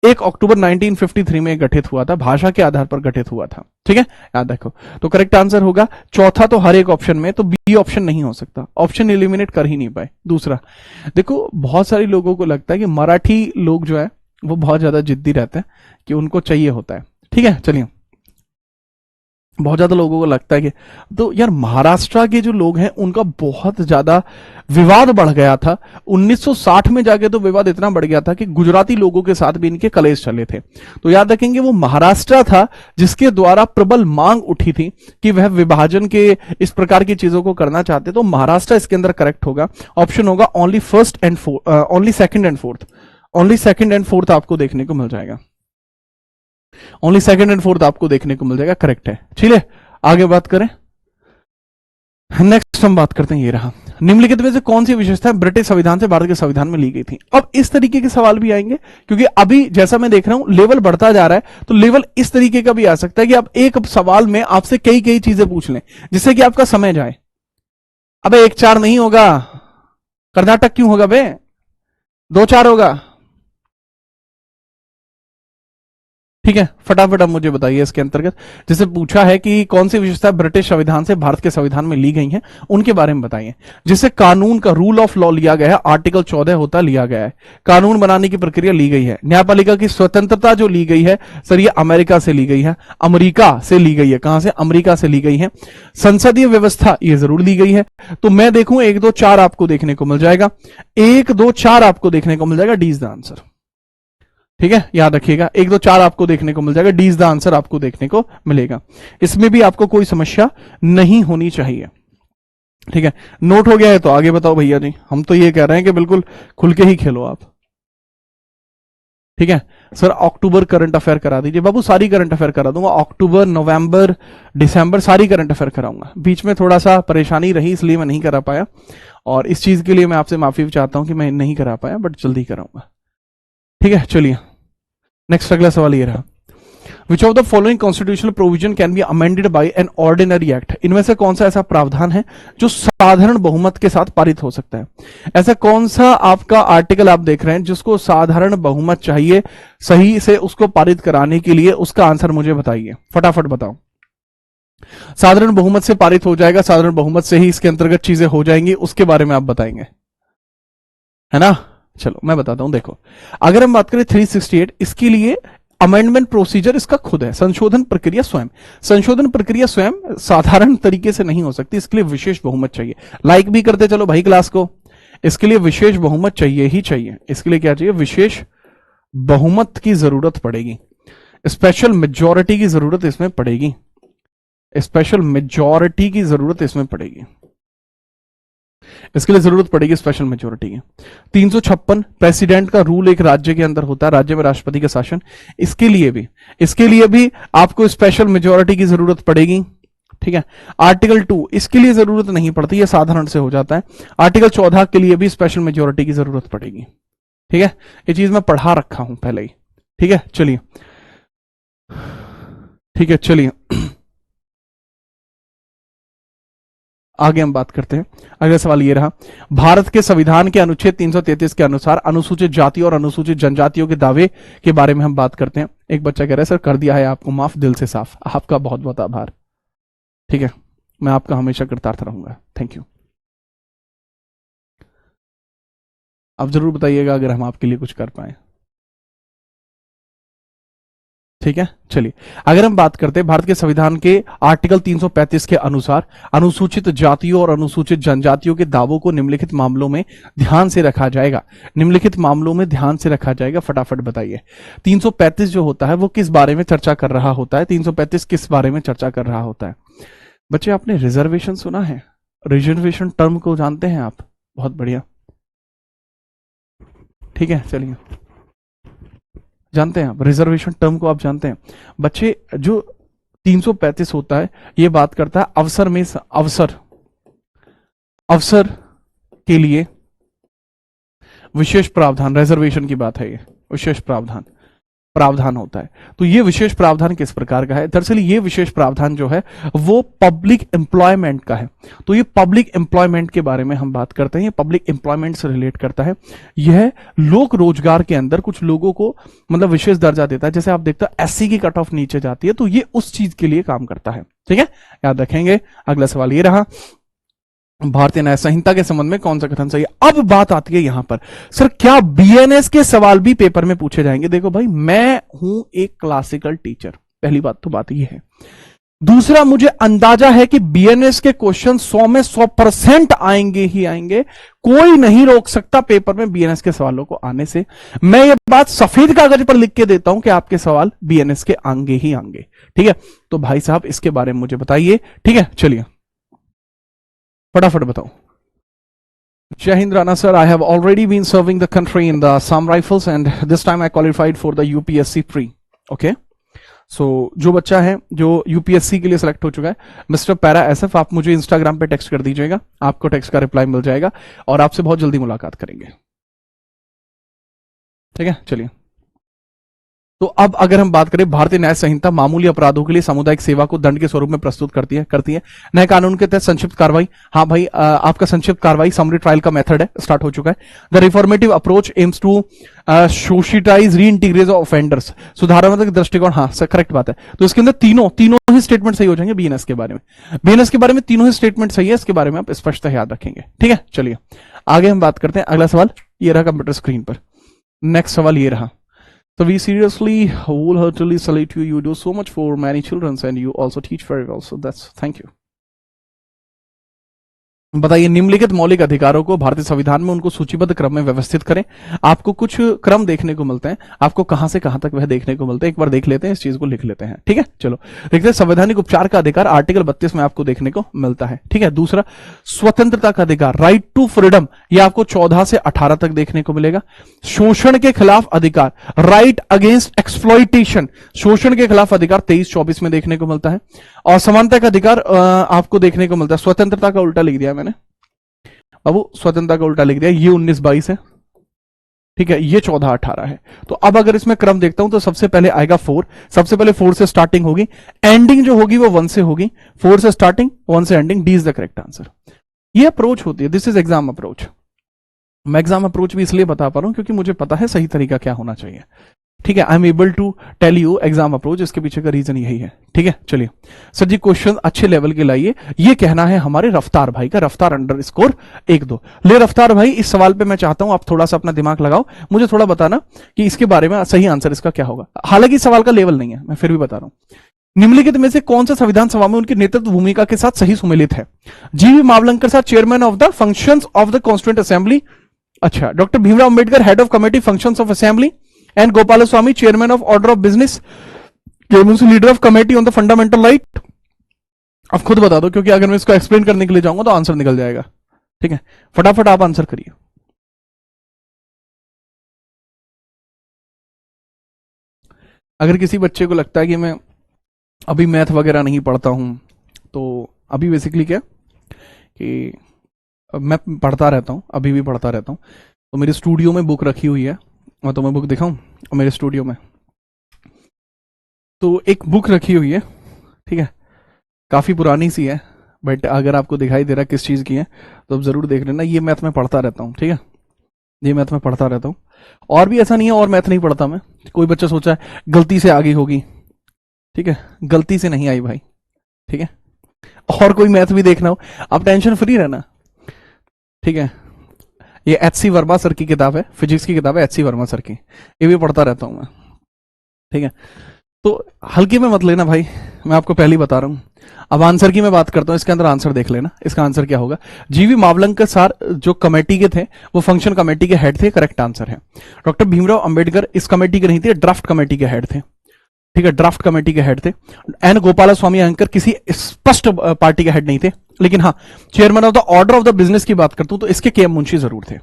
1 अक्टूबर 1953 में गठित हुआ था, भाषा के आधार पर गठित हुआ था। ठीक है, याद रखो। तो करेक्ट आंसर होगा चौथा। तो हर एक ऑप्शन में तो बी ऑप्शन नहीं हो सकता, ऑप्शन एलिमिनेट कर ही नहीं पाए। दूसरा, देखो बहुत सारे लोगों को लगता है कि मराठी लोग जो है वो बहुत ज्यादा जिद्दी रहते हैं कि उनको चाहिए होता है। ठीक है, चलिए, बहुत ज्यादा लोगों को लगता है कि तो यार महाराष्ट्र के जो लोग हैं उनका बहुत ज्यादा विवाद बढ़ गया था 1960 में जाके। तो विवाद इतना बढ़ गया था कि गुजराती लोगों के साथ भी इनके कलेश चले थे। तो याद रखेंगे वो महाराष्ट्र था जिसके द्वारा प्रबल मांग उठी थी कि वह विभाजन के इस प्रकार की चीजों को करना चाहते। तो महाराष्ट्र इसके अंदर करेक्ट होगा, ऑप्शन होगा ओनली सेकंड एंड फोर्थ आपको देखने को मिल जाएगा। ओनली सेकंड एंड फोर्थ आपको देखने को मिल जाएगा, करेक्ट है। चलिए आगे बात करें। नेक्स्ट हम बात करते हैं, ये रहा, निम्नलिखित में से कौन सी विशेषता ब्रिटिश संविधान से भारत के संविधान में ली गई थी? अब इस तरीके के सवाल भी आएंगे क्योंकि अभी जैसा मैं देख रहा हूं लेवल बढ़ता जा रहा है। तो लेवल इस तरीके का भी आ सकता है कि आप एक सवाल में आपसे कई कई चीजें पूछ लें जिससे कि आपका समय जाए। अबे 1-4 नहीं होगा, कर्नाटक क्यों होगा बे? 2-4 होगा। ठीक है, फटाफट अब मुझे बताइए इसके अंतर्गत जैसे पूछा है कि कौन सी विशेषता ब्रिटिश संविधान से भारत के संविधान में ली गई हैं, उनके बारे में बताइए। जिससे कानून का रूल ऑफ लॉ लिया गया है, आर्टिकल 14 होता लिया गया है। कानून बनाने की प्रक्रिया ली गई है। न्यायपालिका की स्वतंत्रता जो ली गई है सर, ये अमेरिका से ली गई है, अमेरिका से ली गई है। कहां से? अमेरिका से ली गई है। संसदीय व्यवस्था ये जरूर ली गई है। तो मैं देखूं 1, 2, 4 आपको देखने को मिल जाएगा, 1, 2, 4 आपको देखने को मिल जाएगा। D is the answer. ठीक है, याद रखिएगा, 1, 2, 4 आपको देखने को मिल जाएगा। डी इज द आंसर आपको देखने को मिलेगा। इसमें भी आपको कोई समस्या नहीं होनी चाहिए। ठीक है, नोट हो गया है तो आगे बताओ भैया जी। हम तो ये कह रहे हैं कि बिल्कुल खुल के ही खेलो आप। ठीक है सर, अक्टूबर करंट अफेयर करा दीजिए बाबू। सारी करंट अफेयर करा दूंगा, अक्टूबर, नवंबर, दिसंबर सारी करंट अफेयर कराऊंगा। बीच में थोड़ा सा परेशानी रही इसलिए मैं नहीं करा पाया, और इस चीज के लिए मैं आपसे माफी चाहता हूं कि मैं नहीं करा पाया, बट जल्दी कराऊंगा। ठीक है, चलिए नेक्स्ट अगला सवाल ये रहा, which of the following constitutional provision can be amended bye an ordinary act? इनमें से कौन सा ऐसा प्रावधान है जो साधारण बहुमत के साथ पारित हो सकता है? ऐसा कौन सा आपका आर्टिकल आप देख रहे हैं जिसको साधारण बहुमत चाहिए सही से उसको पारित कराने के लिए? उसका आंसर मुझे बताइए, फटाफट बताओ। साधारण बहुमत से पारित हो जाएगा, साधारण बहुमत से ही इसके अंतर्गत चीजें हो जाएंगी, उसके बारे में आप बताएंगे, है ना? चलो मैं बताता हूं। देखो, अगर हम बात करें 368, इसके लिए अमेंडमेंट प्रोसीजर इसका खुद है, संशोधन प्रक्रिया स्वयं। संशोधन प्रक्रिया स्वयं साधारण तरीके से नहीं हो सकती, इसके लिए विशेष बहुमत चाहिए। लाइक भी करते चलो भाई क्लास को। इसके लिए विशेष बहुमत चाहिए ही चाहिए। इसके लिए क्या चाहिए? विशेष बहुमत की जरूरत पड़ेगी, स्पेशल मेजॉरिटी की जरूरत इसमें पड़ेगी, स्पेशल मेजॉरिटी की जरूरत इसमें पड़ेगी। इसके लिए जरूरत पड़ेगी स्पेशल मेजोरिटी की। 356 प्रेसिडेंट का रूल एक राज्य के अंदर होता है, राज्य में राष्ट्रपति का शासन। इसके लिए भी आपको स्पेशल मेजोरिटी की जरूरत पड़ेगी। ठीक है, आर्टिकल 2 इसके लिए जरूरत नहीं पड़ती, यह साधारण से हो जाता है। आर्टिकल 14 के लिए भी स्पेशल मेजोरिटी की जरूरत पड़ेगी। ठीक है, ये चीज मैं पढ़ा रखा हूं पहले ही। ठीक है, चलिए आगे हम बात करते हैं। अगला सवाल ये रहा, भारत के संविधान के अनुच्छेद 333 के अनुसार अनुसूचित जाति और अनुसूचित जनजातियों के दावे के बारे में हम बात करते हैं। एक बच्चा कह रहा है सर कर दिया है आपको माफ, दिल से साफ, आपका बहुत बहुत आभार। ठीक है, मैं आपका हमेशा कृतार्थ रहूंगा, थैंक यू। आप जरूर बताइएगा अगर हम आपके लिए कुछ कर पाए। ठीक है, चलिए अगर हम बात करते हैं भारत के संविधान के आर्टिकल 335 के अनुसार अनुसूचित जातियों और अनुसूचित जनजातियों के दावों को निम्नलिखित मामलों में ध्यान से रखा जाएगा। निम्नलिखित मामलों में ध्यान से रखा जाएगा, फटाफट बताइए। 335 जो होता है वो किस बारे में चर्चा कर रहा होता है? 335 किस बारे में चर्चा कर रहा होता है? बच्चे आपने रिजर्वेशन सुना है? रिजर्वेशन टर्म को जानते हैं आप? बहुत बढ़िया, ठीक है, चलिए जानते हैं आप रिजर्वेशन टर्म को, आप जानते हैं बच्चे। जो 335 होता है ये बात करता है अवसर में, अवसर के लिए विशेष प्रावधान, रिजर्वेशन की बात है, ये विशेष प्रावधान होता है। तो ये विशेष प्रावधान किस प्रकार का है? दरअसल ये विशेष प्रावधान जो है वो पब्लिक एम्प्लॉयमेंट का है। तो ये पब्लिक एम्प्लॉयमेंट के बारे में हम बात करते हैं, ये पब्लिक एम्प्लॉयमेंट से रिलेट करता है। यह लोक रोजगार के अंदर कुछ लोगों को मतलब विशेष दर्जा देता है। जैसे आप देखते हो एससी की कट ऑफ नीचे जाती है, तो ये उस चीज के लिए काम करता है। ठीक है, याद रखेंगे। अगला सवाल ये रहा, भारतीय न्याय संहिता के संबंध में कौन सा कथन सही है? अब बात आती है यहां पर, सर क्या बीएनएस के सवाल भी पेपर में पूछे जाएंगे? देखो भाई, मैं हूं एक क्लासिकल टीचर, पहली बात तो बात ये है। दूसरा, मुझे अंदाजा है कि बीएनएस के क्वेश्चन 100 में 100% आएंगे ही आएंगे। कोई नहीं रोक सकता पेपर में बीएनएस के सवालों को आने से। मैं ये बात सफेद कागज पर लिख के देता हूं कि आपके सवाल बीएनएस के आएंगे ही आएंगे। ठीक है, तो भाई साहब इसके बारे में मुझे बताइए। ठीक है, चलिए फटाफट बताओ। जय हिंद Rana sir, I have already been serving the country in the Assam rifles and this time I qualified for the UPSC pre. Okay, so जो बच्चा है जो यूपीएससी के लिए सिलेक्ट हो चुका है, मिस्टर पैरा एसएफ, आप मुझे इंस्टाग्राम पे टेक्स्ट कर दीजिएगा, आपको टेक्स्ट का रिप्लाई मिल जाएगा और आपसे बहुत जल्दी मुलाकात करेंगे। ठीक है, चलिए। तो अब अगर हम बात करें, भारतीय न्याय संहिता मामूली अपराधों के लिए सामुदायिक सेवा को दंड के स्वरूप में प्रस्तुत करती है। नए कानून के तहत संक्षिप्त कार्रवाई, हाँ भाई आपका संक्षिप्त कार्रवाई समरी ट्रायल का मेथड है, स्टार्ट हो चुका है। The reformative approach aims to socialise reintegrate offenders, सुधारात्मक दृष्टिकोण, हाँ सर करेक्ट बात है। तो इसके अंदर तीनों ही स्टेटमेंट सही हो जाएंगे। बीएनएस के बारे में तीनों ही स्टेटमेंट सही है, इसके बारे में आप स्पष्ट याद रखेंगे। ठीक है, चलिए आगे हम बात करते हैं। अगला सवाल ये रहा कंप्यूटर स्क्रीन पर। नेक्स्ट सवाल ये रहा, so we seriously wholeheartedly salute you. You do so much for many children and you also teach very well. So that's thank you. बताइए, निम्नलिखित मौलिक अधिकारों को भारतीय संविधान में उनको सूचीबद्ध क्रम में व्यवस्थित करें। आपको कुछ क्रम देखने को मिलते हैं, आपको कहां से कहां तक वह देखने को मिलते हैं, एक बार देख लेते हैं, इस चीज को लिख लेते हैं। ठीक है, चलो देखते हैं। संवैधानिक उपचार का अधिकार आर्टिकल 32 में आपको देखने को मिलता है। ठीक है, दूसरा स्वतंत्रता का अधिकार, राइट टू फ्रीडम, यह आपको 14 से 18 तक देखने को मिलेगा। शोषण के खिलाफ अधिकार, राइट अगेंस्ट एक्सप्लॉइटेशन, शोषण के खिलाफ अधिकार 23-24 में देखने को मिलता है। और समानता का अधिकार आपको देखने को मिलता है, स्वतंत्रता का उल्टा लिख दिया मैंने बाबू, स्वतंत्रता का उल्टा लिख दिया, ये 19-22 है। ठीक है, ये 14-18 है। तो अब अगर इसमें क्रम देखता हूं तो सबसे पहले आएगा 4, सबसे पहले 4 से स्टार्टिंग होगी, एंडिंग जो होगी वो 1 से होगी। 4 से स्टार्टिंग, 1 से ending, D is the correct answer. ये अप्रोच होती है, दिस इज एग्जाम अप्रोच। मैं एग्जाम अप्रोच भी इसलिए बता पा रहा हूं क्योंकि मुझे पता है सही तरीका क्या होना चाहिए। ठीक है, I am able to tell you exam approach, इसके पीछे का रीजन यही है। ठीक है, चलिए सर जी क्वेश्चन अच्छे लेवल के लाइए। ये कहना है हमारे रफ्तार भाई का, रफ्तार अंडरस्कोर 1-2। ले रफ्तार भाई, इस सवाल पे मैं चाहता हूं आप थोड़ा सा अपना दिमाग लगाओ, मुझे थोड़ा बताना कि इसके बारे में सही आंसर इसका क्या होगा। हालांकि सवाल का लेवल नहीं है, मैं फिर भी बता रहा हूं। निम्नलिखित में से कौन सा संविधान सभा में उनकी नेतृत्व भूमिका के साथ सही सुमेलित है? जीवी मावलंकर साहब chairman of the functions of the constituent assembly, अच्छा। Doctor Bhimrao Ambedkar head of committee functions of assembly, and Gopal Swami chairman of order of business, leader of committee on the fundamental right. अब खुद बता दो, क्योंकि अगर मैं इसको एक्सप्लेन करने के लिए जाऊंगा तो आंसर निकल जाएगा। ठीक है, फटाफट आप आंसर करिए। अगर किसी बच्चे को लगता है कि मैं अभी मैथ वगैरह नहीं पढ़ता हूं, तो अभी बेसिकली क्या कि मैं पढ़ता रहता हूं, अभी भी पढ़ता रहता हूं। तो मेरे स्टूडियो में बुक रखी हुई है, मैं तुम्हें बुक दिखाऊं मेरे स्टूडियो में। तो एक बुक रखी हुई है, ठीक है, काफी पुरानी सी है, बट अगर आपको दिखाई दे रहा है किस चीज की है तो आप जरूर देख लेना। ये मैथ में पढ़ता रहता हूँ, ठीक है, ये मैथ में पढ़ता रहता हूँ। और भी ऐसा नहीं है और मैथ नहीं पढ़ता मैं। कोई बच्चा सोचा है गलती से आ गई होगी, ठीक है, गलती से नहीं आई भाई, ठीक है। और कोई मैथ भी देखना हो आप टेंशन फ्री रहना, ठीक है। ये एच.सी. वर्मा सर की किताब है, फिजिक्स की किताब है एच.सी. वर्मा सर की, ये भी पढ़ता रहता हूं मैं, ठीक है। तो हल्के में मत लेना भाई, मैं आपको पहले ही बता रहा हूं। अब आंसर की मैं बात करता हूं, इसके अंदर आंसर देख लेना। इसका आंसर क्या होगा? जीवी मावलंकर सर जो कमेटी के थे वो फंक्शन कमेटी के हेड थे, करेक्ट आंसर है। डॉक्टर भीमराव अंबेडकर इस कमेटी के नहीं थे, ड्राफ्ट कमेटी के हेड थे, ठीक है, ड्राफ्ट कमेटी के हेड थे। एन गोपाला स्वामी अयंकर किसी स्पष्ट पार्टी के हेड नहीं थे, लेकिन हाँ chairman of the order of the business की बात करता हूं तो इसके के.एम. मुंशी जरूर थे,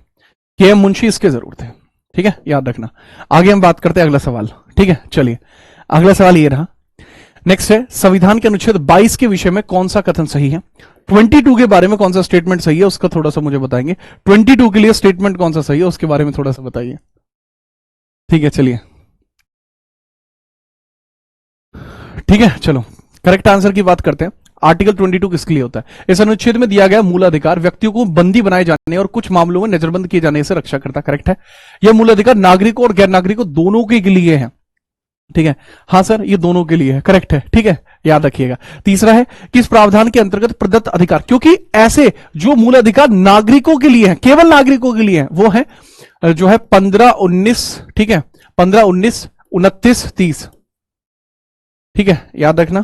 के.एम. मुंशी इसके जरूर थे, ठीक है, याद रखना। आगे हम बात करते हैं अगला सवाल, ठीक है। चलिए अगला सवाल ये रहा, नेक्स्ट है संविधान के अनुच्छेद 22 के विषय में कौन सा कथन सही है? 22 के बारे में कौन सा स्टेटमेंट सही है उसका थोड़ा सा मुझे बताएंगे। 22 के लिए स्टेटमेंट कौन सा सही है उसके बारे में थोड़ा सा बताइए, ठीक है। चलिए ठीक है, चलो करेक्ट आंसर की बात करते हैं। आर्टिकल 22 किसके लिए होता है? इस अनुच्छेद में दिया गया मूल अधिकार व्यक्तियों को बंदी बनाए जाने और कुछ मामलों में नजरबंद किए जाने से रक्षा करता, करेक्ट है। यह मूल अधिकार नागरिकों और गैर नागरिकों दोनों के लिए है, ठीक है। हाँ सर ये दोनों के लिए है, करेक्ट है, ठीक है, याद रखिएगा। तीसरा है कि इस प्रावधान के अंतर्गत प्रदत्त अधिकार, क्योंकि ऐसे जो मूल अधिकार नागरिकों के लिए है, केवल नागरिकों के लिए है, वो है जो है 15, 19, ठीक है, 15, 19, 29, 30, ठीक है, याद रखना।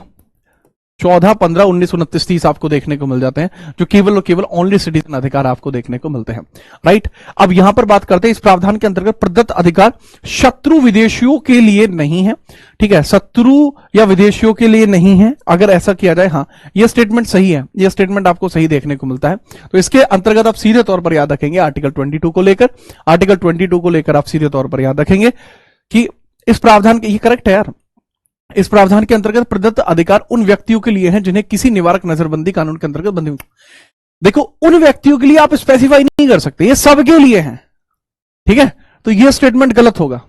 14, 15, 19, 29, 30 आपको देखने को मिल जाते हैं, जो केवल और केवल ओनली सिटीजन अधिकार आपको देखने को मिलते हैं, राइट। अब यहां पर बात करते हैं इस प्रावधान के अंतर्गत प्रदत्त अधिकार शत्रु विदेशियों के लिए नहीं है, ठीक है, शत्रु या विदेशियों के लिए नहीं है। अगर ऐसा किया जाए, हाँ यह स्टेटमेंट सही है, यह स्टेटमेंट आपको सही देखने को मिलता है। तो इसके अंतर्गत आप सीधे तौर पर याद रखेंगे आर्टिकल 22 को लेकर, आर्टिकल 22 को लेकर आप सीधे तौर पर याद रखेंगे कि इस प्रावधान के, ये करेक्ट है यार, इस प्रावधान के अंतर्गत प्रदत्त अधिकार उन व्यक्तियों के लिए हैं जिन्हें किसी निवारक नजरबंदी कानून के अंतर्गत बंदी। देखो उन व्यक्तियों के लिए आप स्पेसिफाई नहीं कर सकते, ये सबके लिए हैं, ठीक है। तो यह स्टेटमेंट गलत होगा।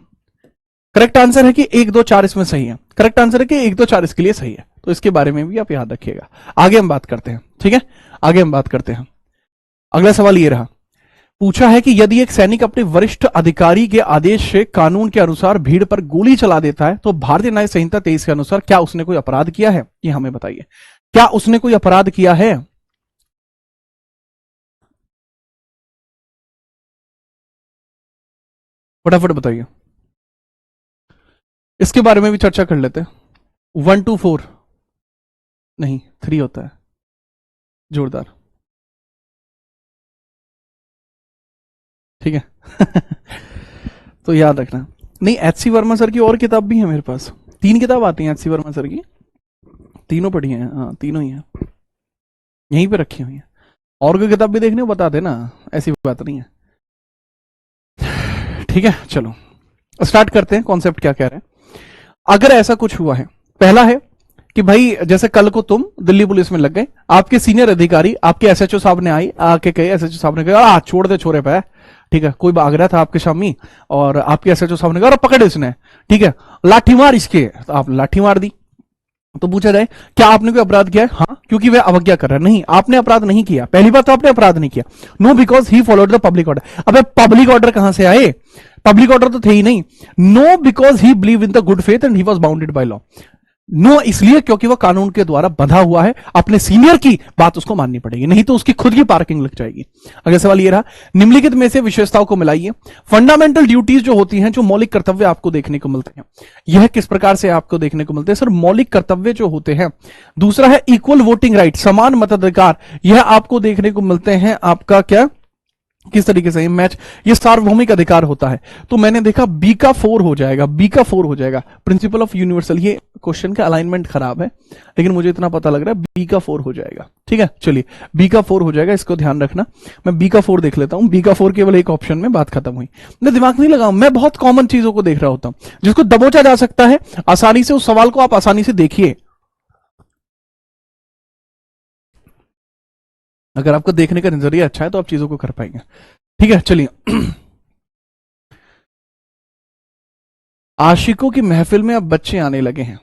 करेक्ट आंसर है कि 1, 2, 4 इसमें सही है, करेक्ट आंसर है कि 1, 2, 4 इसके लिए सही है। तो इसके बारे में भी आप याद रखिएगा। आगे हम बात करते हैं, ठीक है, आगे हम बात करते हैं। अगला सवाल यह रहा, पूछा है कि यदि एक सैनिक अपने वरिष्ठ अधिकारी के आदेश से कानून के अनुसार भीड़ पर गोली चला देता है तो भारतीय न्याय संहिता 23 के अनुसार क्या उसने कोई अपराध किया है? ये हमें बताइए, क्या उसने कोई अपराध किया है? फटाफट बताइए, इसके बारे में भी चर्चा कर लेते हैं। 1, 2, 4 नहीं 3 होता है, जोरदार, ठीक है। तो याद रखना। नहीं एच.सी. वर्मा सर की और किताब भी है मेरे पास, 3 किताब आती हैं एच.सी. वर्मा सर की, तीनों पढ़ी हैं, हाँ तीनों ही हैं, यहीं पे रखी हुई हैं। और कोई किताब भी देखनी हो बता देना, ऐसी बात नहीं है, ठीक है। चलो स्टार्ट करते हैं, कॉन्सेप्ट क्या कह रहे हैं। अगर ऐसा कुछ हुआ है, पहला है कि भाई जैसे कल को तुम दिल्ली पुलिस में लग गए, आपके सीनियर अधिकारी आपके एसएचओ साहब ने आई आके कहे, एसएचओ साहब ने कहा छोड़ दे छोरे पे, ठीक है, कोई भाग रहा था आपके शामी और आपके एसएचओ साहब ने कहा पकड़ इसने, ठीक है, लाठी मार इसके, तो आप लाठी मार दी। तो पूछा जाए क्या आपने कोई अपराध किया है? हाँ, क्योंकि वह अवज्ञा कर रहा है। नहीं, आपने अपराध नहीं किया, पहली बात तो आपने अपराध नहीं किया। No because he followed the public order. अबे पब्लिक ऑर्डर कहां से आए? पब्लिक ऑर्डर तो थे ही नहीं। No because he believe in the good faith and he was bounded by law. No इसलिए क्योंकि वह कानून के द्वारा बंधा हुआ है, अपने सीनियर की बात उसको माननी पड़ेगी, नहीं तो उसकी खुद की पार्किंग लग जाएगी। अगला सवाल यह रहा, निम्नलिखित में से विशेषताओं को मिलाइए। फंडामेंटल ड्यूटीज जो होती हैं, जो मौलिक कर्तव्य आपको देखने को मिलते हैं, यह किस प्रकार से आपको देखने को मिलते हैं? सर मौलिक कर्तव्य जो होते हैं। दूसरा है इक्वल वोटिंग राइट, समान मताधिकार, यह आपको देखने को मिलते हैं। आपका क्या किस तरीके से मैच, ये सार्वभौमिक अधिकार होता है। तो मैंने देखा बी का 4 हो जाएगा, बी का 4 हो जाएगा, प्रिंसिपल ऑफ यूनिवर्सल। ये क्वेश्चन का अलाइनमेंट खराब है लेकिन मुझे इतना पता लग रहा है बी का 4 हो जाएगा, ठीक है। चलिए बी का 4 हो जाएगा, इसको ध्यान रखना। मैं बी का 4 देख लेता हूं, बी का 4 केवल एक ऑप्शन में बात खत्म हुई। मैं दिमाग नहीं लगाऊं, मैं बहुत कॉमन चीजों को देख रहा होता हूं जिसको दबोचा जा सकता है आसानी से। उस सवाल को आप आसानी से देखिए, अगर आपका देखने का नजरिया अच्छा है तो आप चीजों को कर पाएंगे, ठीक है। चलिए आशिकों की महफिल में अब बच्चे आने लगे हैं।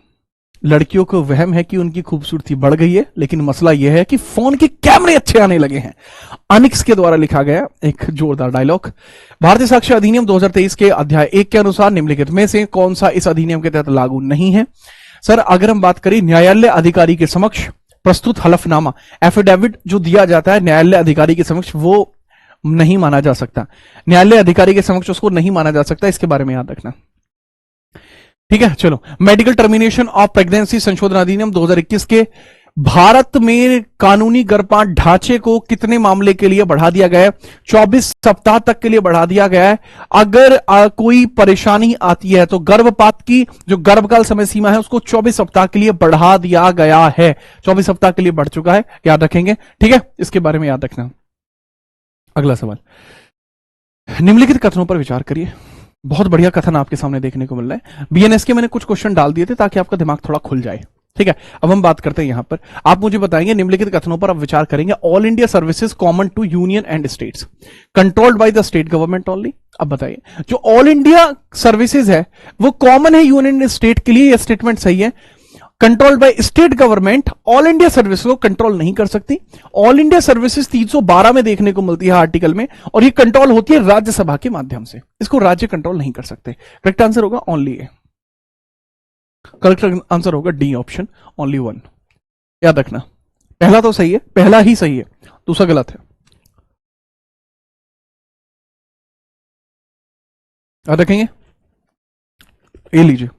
लड़कियों को वहम है कि उनकी खूबसूरती बढ़ गई है, लेकिन मसला यह है कि फोन के कैमरे अच्छे आने लगे हैं। अनिक्स के द्वारा लिखा गया एक जोरदार डायलॉग। भारतीय साक्ष्य अधिनियम 2023 के अध्याय 1 के अनुसार निम्नलिखित में से कौन सा इस अधिनियम के तहत लागू नहीं है? सर, अगर हम बात करें न्यायालय अधिकारी के समक्ष प्रस्तुत हलफनामा, एफिडेविट जो दिया जाता है न्यायालय अधिकारी के समक्ष, वो नहीं माना जा सकता। न्यायालय अधिकारी के समक्ष उसको नहीं माना जा सकता, इसके बारे में याद रखना। ठीक है, चलो। मेडिकल टर्मिनेशन ऑफ प्रेगनेंसी संशोधन अधिनियम 2021 के भारत में कानूनी गर्भपात ढांचे को कितने मामले के लिए बढ़ा दिया गया है? 24 सप्ताह तक के लिए बढ़ा दिया गया है। अगर कोई परेशानी आती है तो गर्भपात की जो गर्भकाल समय सीमा है उसको 24 सप्ताह के लिए बढ़ा दिया गया है। 24 सप्ताह के लिए बढ़ चुका है, याद रखेंगे। ठीक है, इसके बारे में याद रखना। अगला सवाल, निम्नलिखित कथनों पर विचार करिए। बहुत बढ़िया कथन आपके सामने देखने को मिल रहा है। बीएनएस के मैंने कुछ क्वेश्चन डाल दिए थे ताकि आपका दिमाग थोड़ा खुल जाए। ठीक है, अब हम बात करते हैं यहां पर। आप मुझे बताएंगे निम्नलिखित कथनों पर आप विचार करेंगे। All India services common to union and states, controlled by the state government only. अब बताइए, जो ऑल इंडिया सर्विसेज है वो कॉमन है यूनियन एंड स्टेट के लिए, यह स्टेटमेंट सही है। Controlled by state government all India service को कंट्रोल नहीं कर सकती। ऑल इंडिया सर्विसेज 312 में देखने को मिलती है आर्टिकल में, और ये कंट्रोल होती है राज्यसभा के माध्यम से। इसको राज्य कंट्रोल नहीं कर सकते। करेक्ट आंसर होगा ओनली ए। करेक्ट आंसर होगा डी ऑप्शन, ओनली वन। याद रखना, पहला तो सही है, पहला ही सही है, दूसरा गलत है। याद रखेंगे, ये लीजिए।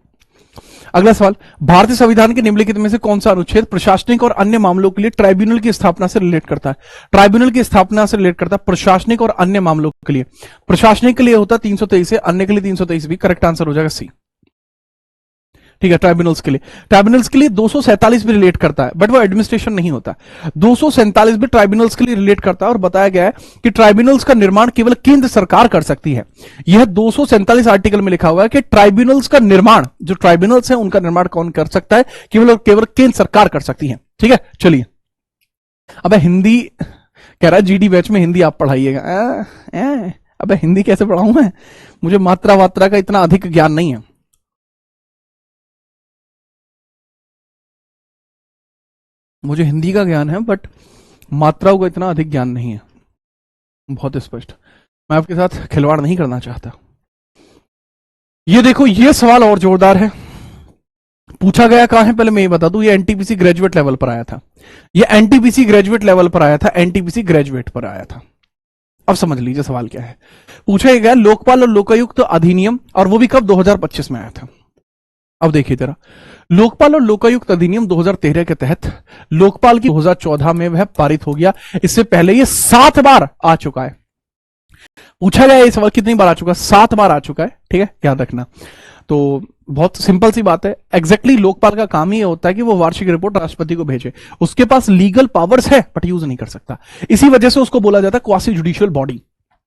अगला सवाल, भारतीय संविधान के निम्नलिखित में से कौन सा अनुच्छेद प्रशासनिक और अन्य मामलों के लिए ट्राइब्यूनल की स्थापना से रिलेट करता है? ट्राइब्यूनल की स्थापना से रिलेट करता है प्रशासनिक और अन्य मामलों के लिए। प्रशासनिक के लिए होता 323 है, अन्य के लिए 323 भी। करेक्ट आंसर हो जाएगा सी। ठीक है, ट्राइब्यूनल्स के लिए, ट्राइब्यूनल्स के लिए 247 भी रिलेट करता है, बट वो एडमिनिस्ट्रेशन नहीं होता। 247 भी ट्राइब्यूनल्स के लिए रिलेट करता है, और बताया गया है कि ट्राइब्यूनल्स का निर्माण केवल केंद्र सरकार कर सकती है। यह 247 आर्टिकल में लिखा हुआ है कि ट्राइब्यूनल्स का निर्माण, जो ट्राइब्यूनल्स है उनका निर्माण कौन कर सकता है? केवल और केवल केंद्र सरकार कर सकती है। ठीक है, चलिए। अब हिंदी कह रहा है जीडी बैच में हिंदी आप पढ़ाइएगा। अब हिंदी कैसे पढ़ाऊं मैं? मुझे मात्रा वात्रा का इतना अधिक ज्ञान नहीं है। मुझे हिंदी का ज्ञान है, बट मात्राओं का इतना अधिक ज्ञान नहीं है। बहुत स्पष्ट, मैं आपके साथ खिलवाड़ नहीं करना चाहता। ये देखो, ये सवाल और जोरदार है। पूछा गया कहां है, पहले मैं ये बता दूं, ये एनटीपीसी ग्रेजुएट लेवल पर आया था। ये एनटीपीसी ग्रेजुएट लेवल पर आया था, एनटीपीसी ग्रेजुएट पर आया था। अब समझ लीजिए सवाल क्या है। पूछा गया लोकपाल और लोकायुक्त अधिनियम, और वो भी कब? 2025 में आया था। अब देखिए जरा, लोकपाल और लोकायुक्त अधिनियम 2013 के तहत लोकपाल की 2014 में वह पारित हो गया। इससे पहले ये 7 बार आ चुका है। पूछा गया ये सवाल कितनी बार आ चुका है? 7 बार आ चुका है। ठीक है, याद रखना। तो बहुत सिंपल सी बात है। एग्जैक्टली लोकपाल का काम ही होता है कि वो वार्षिक रिपोर्ट राष्ट्रपति को भेजे। उसके पास लीगल पावर्स है बट यूज नहीं कर सकता, इसी वजह से उसको बोला जाता है क्वासी जुडिशियल बॉडी।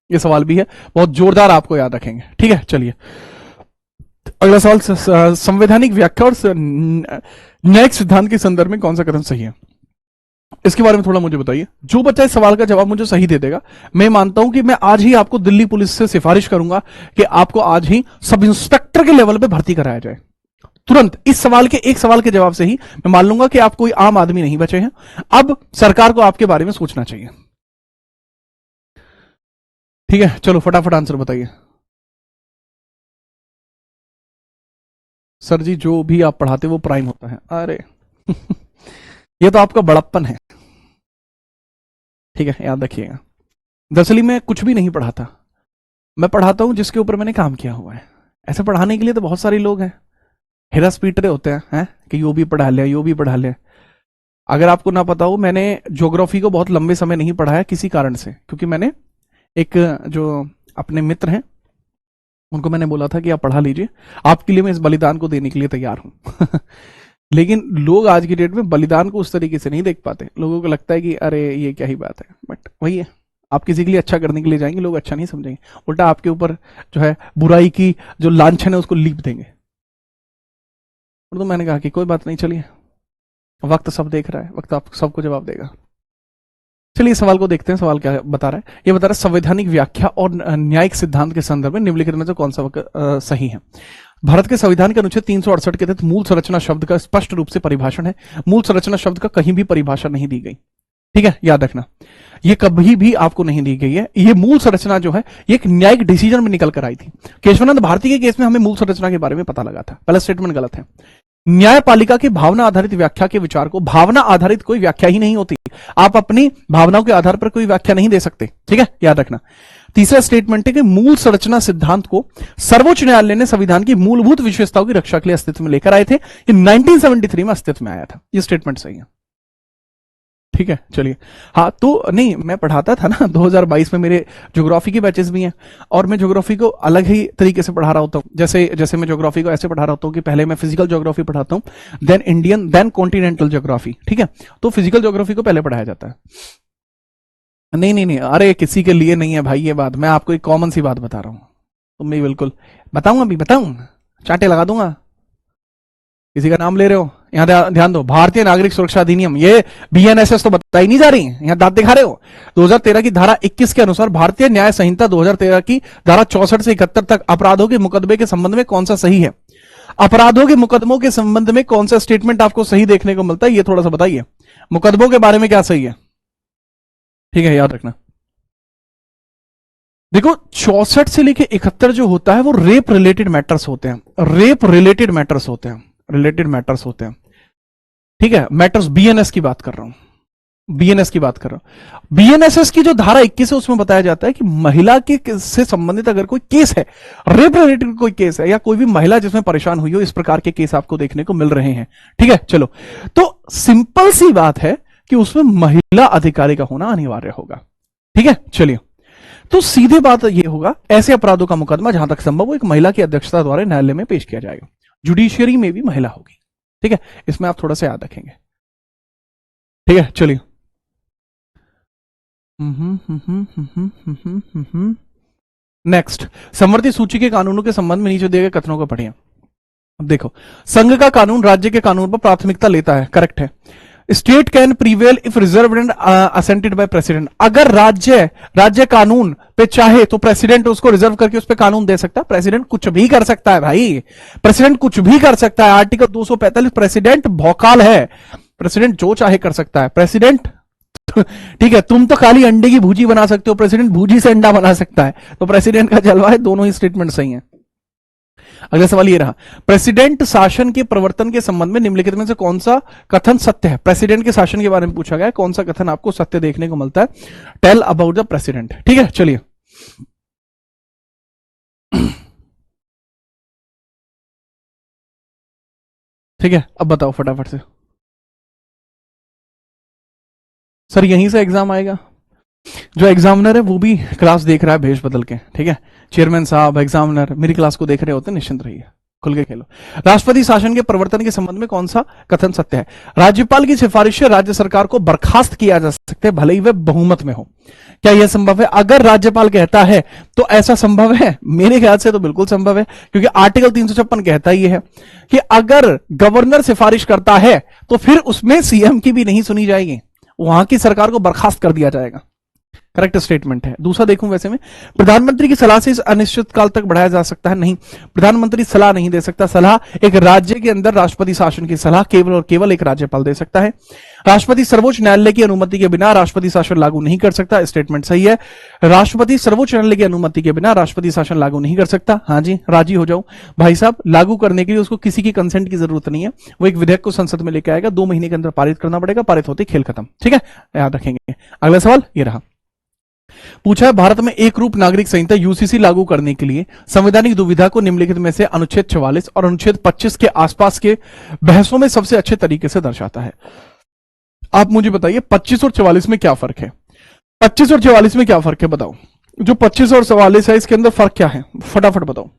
ये सवाल भी है, बहुत जोरदार, आपको याद रखेंगे। ठीक है, चलिए अगला सवाल, संवैधानिक व्याख्या और न्यायिक सिद्धांत के संदर्भ में कौन सा कथन सही है? इसके बारे में थोड़ा मुझे बताइए। जो बच्चा इस सवाल का जवाब मुझे सही दे देगा, मैं मानता हूं कि मैं आज ही आपको दिल्ली पुलिस से सिफारिश करूंगा कि आपको आज ही सब इंस्पेक्टर के लेवल पे भर्ती कराया जाए। तुरंत इस सवाल के एक सवाल के जवाब से ही मैं मान लूंगा कि आप कोई आम आदमी नहीं बचे हैं। अब सरकार को आपके बारे में सोचना चाहिए। ठीक है, चलो फटाफट आंसर बताइए। सर जी, जो भी आप पढ़ाते वो प्राइम होता है। अरे ये तो आपका बड़प्पन है। ठीक है, याद रखिएगा। दरअसल मैं कुछ भी नहीं पढ़ाता, मैं पढ़ाता हूं जिसके ऊपर मैंने काम किया हुआ है। ऐसे पढ़ाने के लिए तो बहुत सारे लोग हैं, हेरस पीटरे होते हैं कि यो भी पढ़ा लिया, यो भी पढ़ा लिया। अगर आपको ना पता हो, मैंने ज्योग्राफी को बहुत लंबे समय नहीं पढ़ाया किसी कारण से, क्योंकि मैंने एक जो अपने मित्र हैं उनको मैंने बोला था कि आप पढ़ा लीजिए, आपके लिए मैं इस बलिदान को देने के लिए तैयार हूं। लेकिन लोग आज की डेट में बलिदान को उस तरीके से नहीं देख पाते। लोगों को लगता है कि अरे ये क्या ही बात है, बट वही है, आप किसी के लिए अच्छा करने के लिए जाएंगे, लोग अच्छा नहीं समझेंगे, उल्टा आपके ऊपर जो है बुराई की जो लांछन है उसको लीप देंगे। और तो मैंने कहा कि कोई बात नहीं, चलिए वक्त सब देख रहा है, वक्त आप सबको जवाब देगा। चलिए सवाल को देखते हैं। सवाल क्या बता रहा है? ये बता रहा है संवैधानिक व्याख्या और न्यायिक सिद्धांत के संदर्भ में निम्नलिखित में से कौन सा सही है। भारत के संविधान के अनुच्छेद 368 के तहत मूल संरचना शब्द का स्पष्ट रूप से परिभाषण है। मूल संरचना शब्द का कहीं भी परिभाषा नहीं दी गई, ठीक है, याद रखना, ये कभी भी आपको नहीं दी गई है। ये मूल संरचना जो है ये एक न्यायिक डिसीजन में निकल कर आई थी। केशवानंद भारती के केस में हमें मूल संरचना के बारे में पता लगा था। पहला स्टेटमेंट गलत है। न्यायपालिका की भावना आधारित व्याख्या के विचार को, भावना आधारित कोई व्याख्या ही नहीं होती, आप अपनी भावनाओं के आधार पर कोई व्याख्या नहीं दे सकते, ठीक है, याद रखना। तीसरा स्टेटमेंट है कि मूल संरचना सिद्धांत को सर्वोच्च न्यायालय ने संविधान की मूलभूत विशेषताओं की रक्षा के लिए अस्तित्व में लेकर आए थे। ये 1973 में अस्तित्व में आया था। ये स्टेटमेंट सही है, ठीक है, चलिए। हाँ, तो नहीं, मैं पढ़ाता था ना 2022 में, मेरे ज्योग्राफी के बैचेस भी हैं और मैं ज्योग्राफी को अलग ही तरीके से पढ़ा रहा होता हूँ। जैसे मैं ज्योग्राफी को ऐसे पढ़ा रहा होता हूँ कि पहले मैं फिजिकल ज्योग्राफी पढ़ाता हूँ, then Indian, then continental geography, ठीक है। तो फिजिकल ज्योग्राफी को पहले पढ़ाया जाता है। नहीं, अरे किसी के लिए नहीं है भाई ये बात, मैं आपको एक कॉमन सी बात बता रहा हूं। तुम भी बिल्कुल बताऊंगा, अभी बताऊं, चांटे लगा दूंगा। किसी का नाम ले रहे हो, यहां ध्यान दो। भारतीय नागरिक सुरक्षा अधिनियम, ये बीएनएसएस तो बताई नहीं जा रही, यहां दांत दिखा रहे हो। 2013 की धारा 21 के अनुसार भारतीय न्याय संहिता 2013 की धारा 64 से 71 तक अपराधों के मुकदमे के संबंध में कौन सा सही है? अपराधों के मुकदमों के संबंध में कौन सा स्टेटमेंट आपको सही देखने को मिलता है, ये थोड़ा सा बताइए। मुकदमों के बारे में क्या सही है, ठीक है, याद रखना। देखो 64 से लेके 71 जो होता है वो रेप रिलेटेड मैटर्स होते हैं, रेप रिलेटेड मैटर्स होते हैं, रिलेटेड मैटर्स होते हैं, ठीक है। मैटर्स बीएनएस की बात कर रहा हूं, बीएनएस की बात कर रहा हूं। बीएनएसएस की जो धारा 21 है उसमें बताया जाता है कि महिला के से संबंधित अगर कोई केस है, रेप रिलेटेड कोई केस है, या कोई भी महिला जिसमें परेशान हुई हो, इस प्रकार के केस आपको देखने को मिल रहे हैं, ठीक है। चलो, तो सिंपल सी बात है कि उसमें महिला अधिकारी का होना अनिवार्य होगा, ठीक है। चलिए, तो सीधे बात यह होगा, ऐसे अपराधों का मुकदमा जहां तक संभव हो एक महिला की अध्यक्षता द्वारा न्यायालय में पेश किया जाएगा। जुडिशियरी में भी महिला होगी, ठीक है, इसमें आप थोड़ा सा याद रखेंगे, ठीक है। चलिए, नेक्स्ट, समवर्ती सूची के कानूनों के संबंध में नीचे दिए गए कथनों को पढ़िए। अब देखो, संघ का कानून राज्य के कानून पर प्राथमिकता लेता है, करेक्ट है। State can prevail if reserved and assented by president. अगर राज्य कानून पे चाहे तो प्रेसिडेंट उसको रिजर्व करके उस पे कानून दे सकता है। प्रेसिडेंट कुछ भी कर सकता है भाई, प्रेसिडेंट कुछ भी कर सकता है। आर्टिकल 245, प्रेसिडेंट भौकाल है, प्रेसिडेंट जो चाहे कर सकता है। प्रेसिडेंट ठीक है, तुम तो खाली अंडे की भुजी बना सकते हो, प्रेसिडेंट भुजी से अंडा बना सकता है। तो प्रेसिडेंट का जलवा है, दोनों ही स्टेटमेंट सही है। अगला सवाल ये रहा, प्रेसिडेंट शासन के प्रवर्तन के संबंध में निम्नलिखित में से कौन सा कथन सत्य है? प्रेसिडेंट के शासन के बारे में पूछा गया है, कौन सा कथन आपको सत्य देखने को मिलता है? टेल अबाउट द प्रेसिडेंट, ठीक है। चलिए, ठीक है, अब बताओ फटाफट से। सर यहीं से एग्जाम आएगा? जो एग्जामिनर है वो भी क्लास देख रहा है भेष बदल के, ठीक है। चेयरमैन साहब, एग्जामिनर मेरी क्लास को देख रहे होते, निश्चिंत रहिए, खुल के खेलो। राष्ट्रपति शासन के प्रवर्तन के संबंध में कौन सा कथन सत्य है? राज्यपाल की सिफारिश से राज्य सरकार को बर्खास्त किया जा सकता है, भले ही वह बहुमत में हो। क्या यह संभव है? अगर राज्यपाल कहता है तो ऐसा संभव है? मेरे ख्याल से तो बिल्कुल संभव है, क्योंकि आर्टिकल 356 कहता ही है कि अगर गवर्नर सिफारिश करता है तो फिर उसमें सीएम की भी नहीं सुनी जाएगी, वहां की सरकार को बर्खास्त कर दिया जाएगा। करेक्ट स्टेटमेंट है। दूसरा देखूं, वैसे में प्रधानमंत्री की सलाह से इस अनिश्चित काल तक बढ़ाया जा सकता है? नहीं, प्रधानमंत्री सलाह नहीं दे सकता। सलाह एक राज्य के अंदर राष्ट्रपति शासन की सलाह केवल और केवल एक राज्यपाल दे सकता है। राष्ट्रपति सर्वोच्च न्यायालय की अनुमति के बिना राष्ट्रपति शासन लागू नहीं कर सकता, स्टेटमेंट सही है। राष्ट्रपति सर्वोच्च न्यायालय की अनुमति के बिना राष्ट्रपति शासन लागू नहीं कर सकता। हाँ जी, राजी हो जाऊं भाई साहब, लागू करने के लिए उसको किसी की कंसेंट की जरूरत नहीं है, वो एक विधेयक को संसद में लेकर आएगा, 2 महीने के अंदर पारित करना पड़ेगा, पारित होते खेल खत्म, ठीक है, याद रखेंगे। अगला सवाल ये रहा, पूछा है भारत में एक रूप नागरिक संहिता यूसीसी लागू करने के लिए संवैधानिक दुविधा को निम्नलिखित में से अनुच्छेद 44 और अनुच्छेद 25 के आसपास के बहसों में सबसे अच्छे तरीके से दर्शाता है। आप मुझे बताइए 25 और 44 में क्या फर्क है? 25 और 44 में क्या फर्क है बताओ? जो 25 और 44 है इसके अंदर फर्क क्या है, फटाफट बताओ।